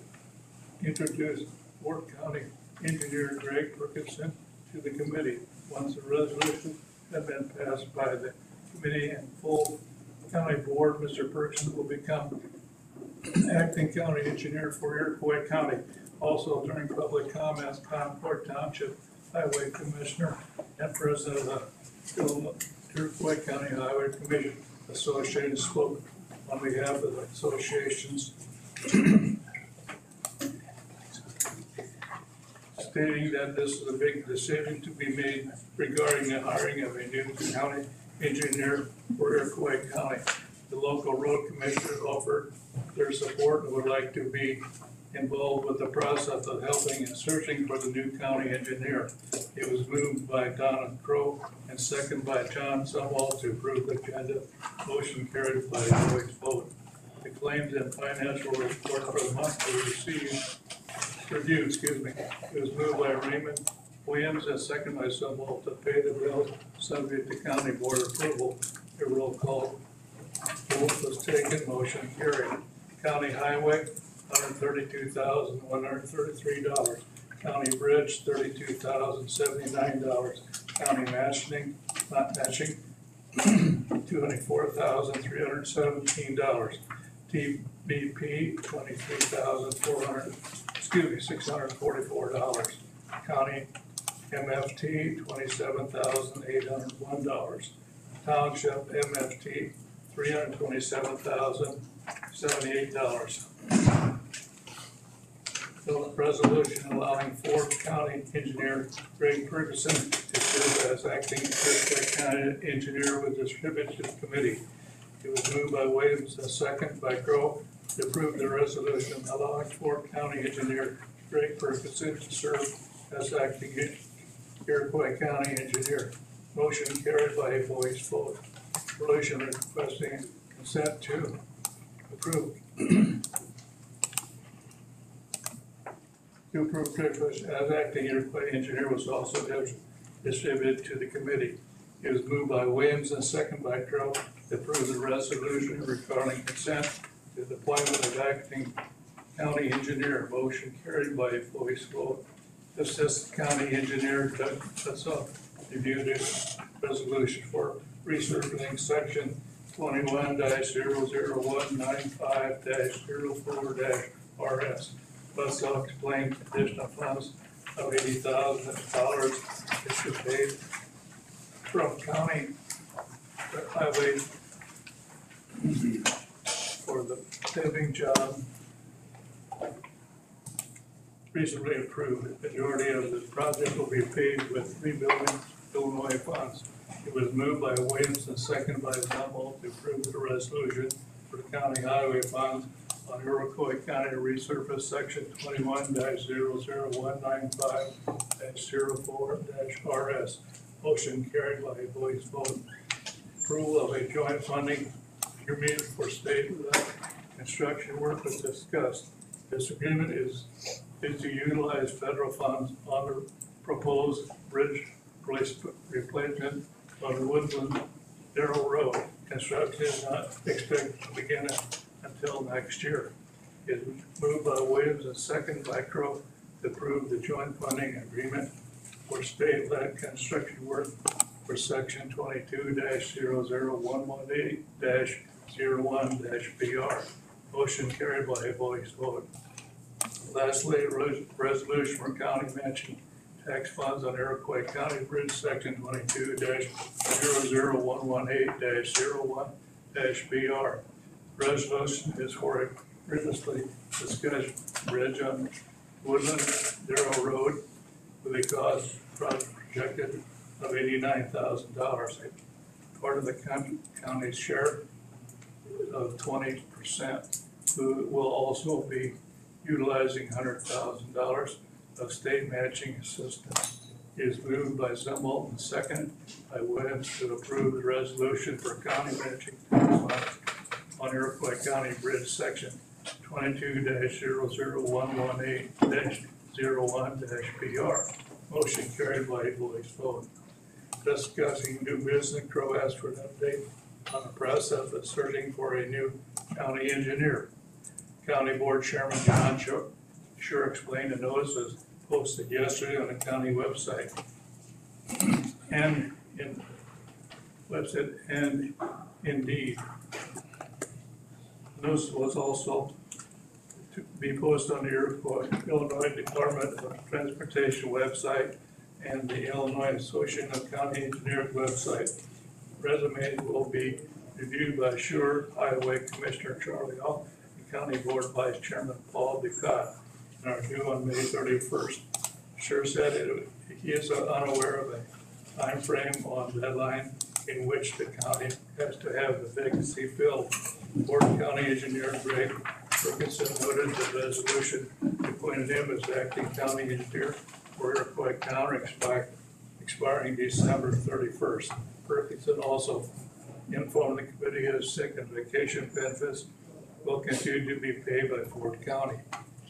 introduced Ford County Engineer Greg Wilkinson to the committee. Once the resolution had been passed by the committee and full county board, Mr. Bergson will become acting county engineer for Iroquois County. Also during public comments, Concord Township Highway Commissioner and President of the Iroquois County Highway Commission Association, spoke on behalf of the associations, stating that this is a big decision to be made regarding the hiring of a new county engineer for Iroquois County. The local road commissioners offered their support and would like to be involved with the process of helping and searching for the new county engineer. It was moved by Donna Crowe and seconded by John Sumwalt to approve the agenda. Motion carried by a voice vote. The claims and financial report for the month were reviewed. It was moved by Raymond Williams and seconded by Sumwalt to pay the bills subject to county board approval. A roll call vote was taken. Motion carried. County highway, $132,133. County bridge, $32,079. County matching, $224,317. TBP, $644. County MFT, $27,801. Township MFT, $327,078. Bill resolution allowing Ford County Engineer Greg Ferguson to serve as acting Iroquois County Engineer with distributed to the committee. It was moved by Williams and second by Crowe to approve the resolution allowing Ford County Engineer Greg Ferguson to serve as acting Iroquois County Engineer. Motion carried by a voice vote. Resolution requesting consent to approve. To approve Ferguson as acting Iroquois Engineer was also distributed to the committee. It was moved by Williams and second by Crowe to approve the resolution regarding consent to the appointment of acting county engineer. Motion carried by a voice vote. Assistant County Engineer Doug Hussell reviewed this resolution for resurfacing section 21-00195-04-RS. Hussell explained additional funds of $80,000 is to be paid from county highway for the paving job recently approved. The majority of the project will be paid with rebuilding Illinois funds. It was moved by Williams and seconded by Sumwalt to approve the resolution for the county highway funds on Iroquois County to resurface section 21-0195-04-RS. Motion carried by a voice vote. Approval of a joint funding agreement for state-led construction work was discussed. This agreement is to utilize federal funds on the proposed bridge replacement on the Woodland Darrell Road. Construction is not expected to begin until next year. It was moved by Williams and seconded by Crowe to approve the joint funding agreement for state-led construction work for section 22-00118-01-BR. Motion carried by a voice vote. Lastly, a resolution for county matching tax funds on Iroquois County Bridge section 22-00118-01-BR. Resolution is for a previously discussed bridge on Woodland Darrell Road with a cost projected of $89,000. Part of the county's share of 20%. We will also be utilizing $100,000 of state matching assistance. It is moved by Sumwalt and seconded by Williams to approve the resolution for county matching tax funds on Iroquois County Bridge section 22-00118-01-BR. Motion carried by a voice vote. Discussing new business, Crowe asked for an update on the process of searching for a new county engineer. County Board Chairman John Sure explained the notice was posted yesterday on the county website and Indeed. Notice was also to be posted on the Illinois Department of Transportation website and the Illinois Association of County Engineers website. Resumes will be reviewed by Sure Highway Commissioner Charlie Hall and County Board Vice Chairman Paul Ducat, and are due on May 31st. Sure said he is unaware of a time frame on deadline in which the county has to have the vacancy filled. Board County Engineer Greg Ferguson noted the resolution appointed him as acting county engineer for Iroquois County expiring December 31st. Ferguson also informed the committee his sick and vacation benefits will continue to be paid by Ford County.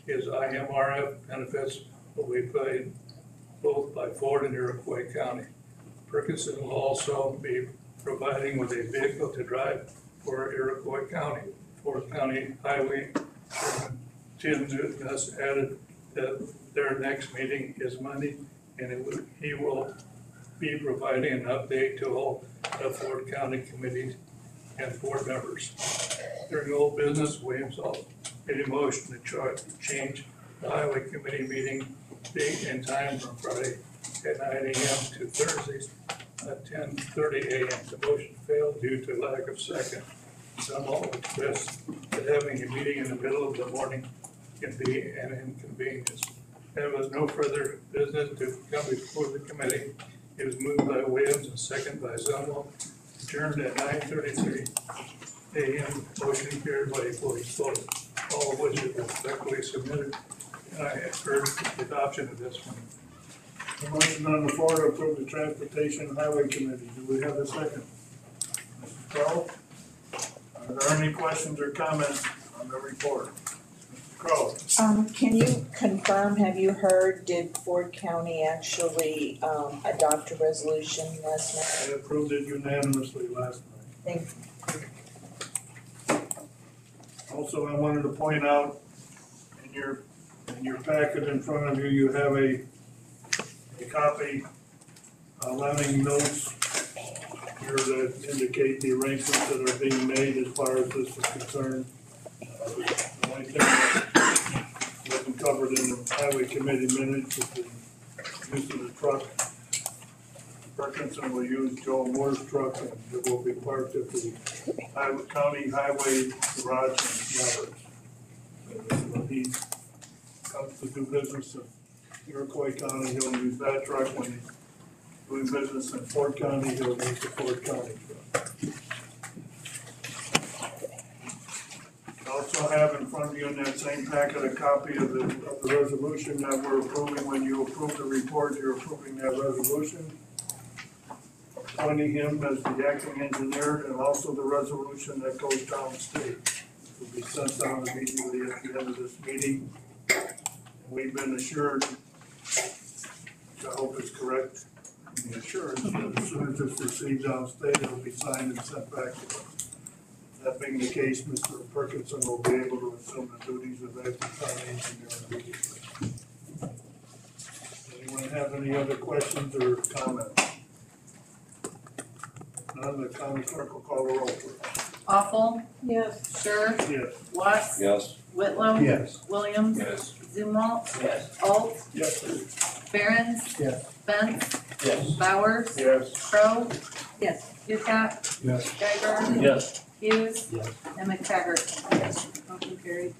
His IMRF benefits will be paid both by Ford and Iroquois County. Ferguson will also be providing with a vehicle to drive for Iroquois County. Ford County Highway Chairman Tim Newton has added that their next meeting is Monday, and he will be providing an update to all the Ford County committees and board members. During old business, Williams also made a motion to change the Highway Committee meeting date and time from Friday at 9 a.m. to Thursdays at 10:30 a.m. The motion failed due to lack of second. Some all expressed that having a meeting in the middle of the morning can be an inconvenience. There was no further business to come before the committee. It was moved by Williams and second by Zumwalt. Adjourned at 9:33 a.m. Motion carried by a voice vote, all of which is respectfully submitted. And I urge the adoption of this one. A motion on the floor to approve the Transportation and Highway Committee. Do we have a second? Mr. Crowe? Are there any questions or comments on the report? Mr. Crowe? Can you confirm, have you heard, did Ford County actually, adopt a resolution last night? I approved it unanimously last night. Thank Also, I wanted to point out in your packet in front of you, you have a copy, allowing notes here that indicate the arrangements that are being made as far as this is concerned. The only thing that wasn't covered in the Highway Committee minutes is the use of the truck. Perkinson will use Joe Moore's truck, and it will be parked at the County Highway Garage in Roberts. When he comes to do business in Iroquois County, he'll use that truck. When he's doing business in Ford County, he'll use the Ford County truck. You also have in front of you in that same packet a copy of the resolution that we're approving. When you approve the report, you're approving that resolution, appointing him as the acting engineer, and also the resolution that goes downstate. It will be sent down immediately at the end of this meeting. We've been assured, which I hope is correct, the assurance that as soon as it's received downstate, it will be signed and sent back to us. That being the case, Mr. Perkinson will be able to assume the duties of acting county engineer immediately. Anyone have any other questions or comments? None, the county clerk will call the roll for us. Awful, Yes. Sure, Yes. Watts, Yes. Whitlow. Yes. Williams. Yes. Zumwalt. Yes. Alt, Yes. Barons. Yes. Bentz, Yes. Bowers. Yes. Crowe. Yes. Ducat, Yes. Geiger. Yes. Hughes. Yes. And McTaggart. Yes. Motion carried.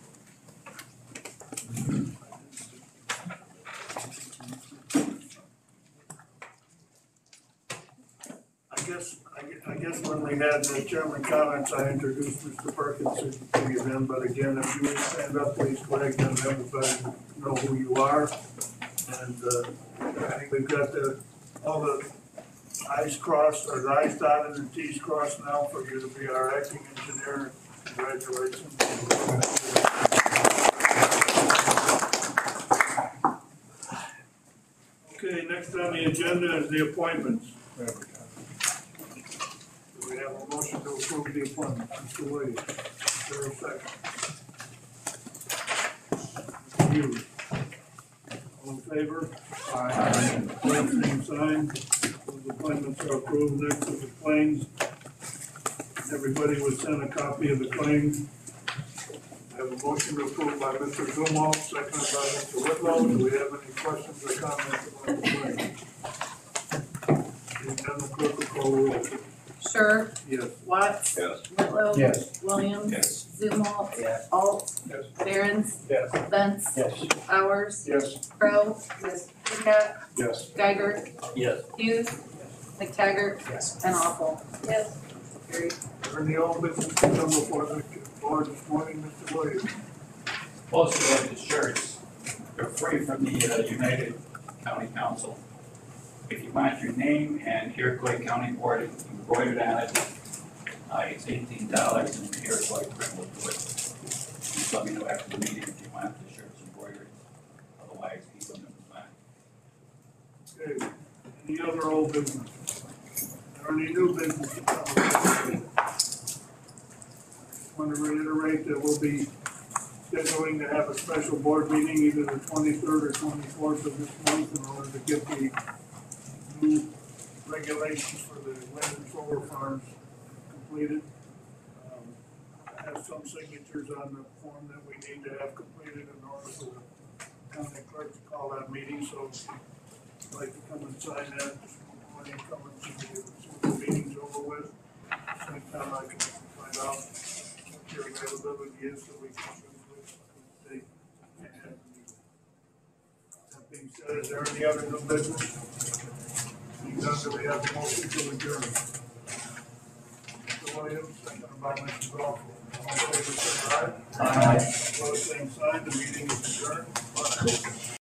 I guess when we had the chairman comments, I introduced Mr. Perkinson to you then, but again, if you would stand up, please, Greg, and everybody know who you are. And, I think we've got all the I's crossed, or the I's dotted and T's crossed now for you to be our acting engineer. Congratulations. Okay, next on the agenda is the appointments. Do we have a motion to approve the appointment? Mr. Williams, is there a second? Mr. Hughes. All in favor? Aye. Same sign. Those appointments are approved. Next is the claims. Everybody was sent a copy of the claims. I have a motion to approve by Mr. Zumwalt, seconded by Mr. Whitlow. Do we have any questions or comments about the claims? call the roll. Sure. Yes. Watts. Yes. Whitlow. Yes. Williams. Yes. Zumwalt. Yes. Alt. Yes. Barons. Yes. Bunce. Yes. Bowers. Yes. Crowe. Yes. Hukat. Yes. Geiger. Yes. Hughes. McTaggart. Yes. And Awful. Yes. Carried. Are there any old business to come before the board this morning, Mr. Williams? Most of the shirts are free from the United County Council. If you want your name and Iroquois County Board embroidered on it, it's $18 and the Iroquois print will do it. Just let me know after the meeting if you want the shirts embroidered. Otherwise, keep them in the fine. Okay, any other old business? Or any new business to come? I want to reiterate that we'll be scheduling to have a special board meeting either the 23rd or 24th of this month in order to get the new regulations for the wind and solar farms completed. I have some signatures on the form that we need to have completed in order for the county clerk to call that meeting, so if you'd like to come and sign that, when you come and see the meeting's over with, same time I can find out what your availability is, so we can choose which date and have the meeting. That being said, is there any other new business? Being done, do we have a motion to adjourn? Mr. Williams, seconded by Mr. Crawford. All in favor, say aye. Aye. Opposed, same sign, the meeting is adjourned.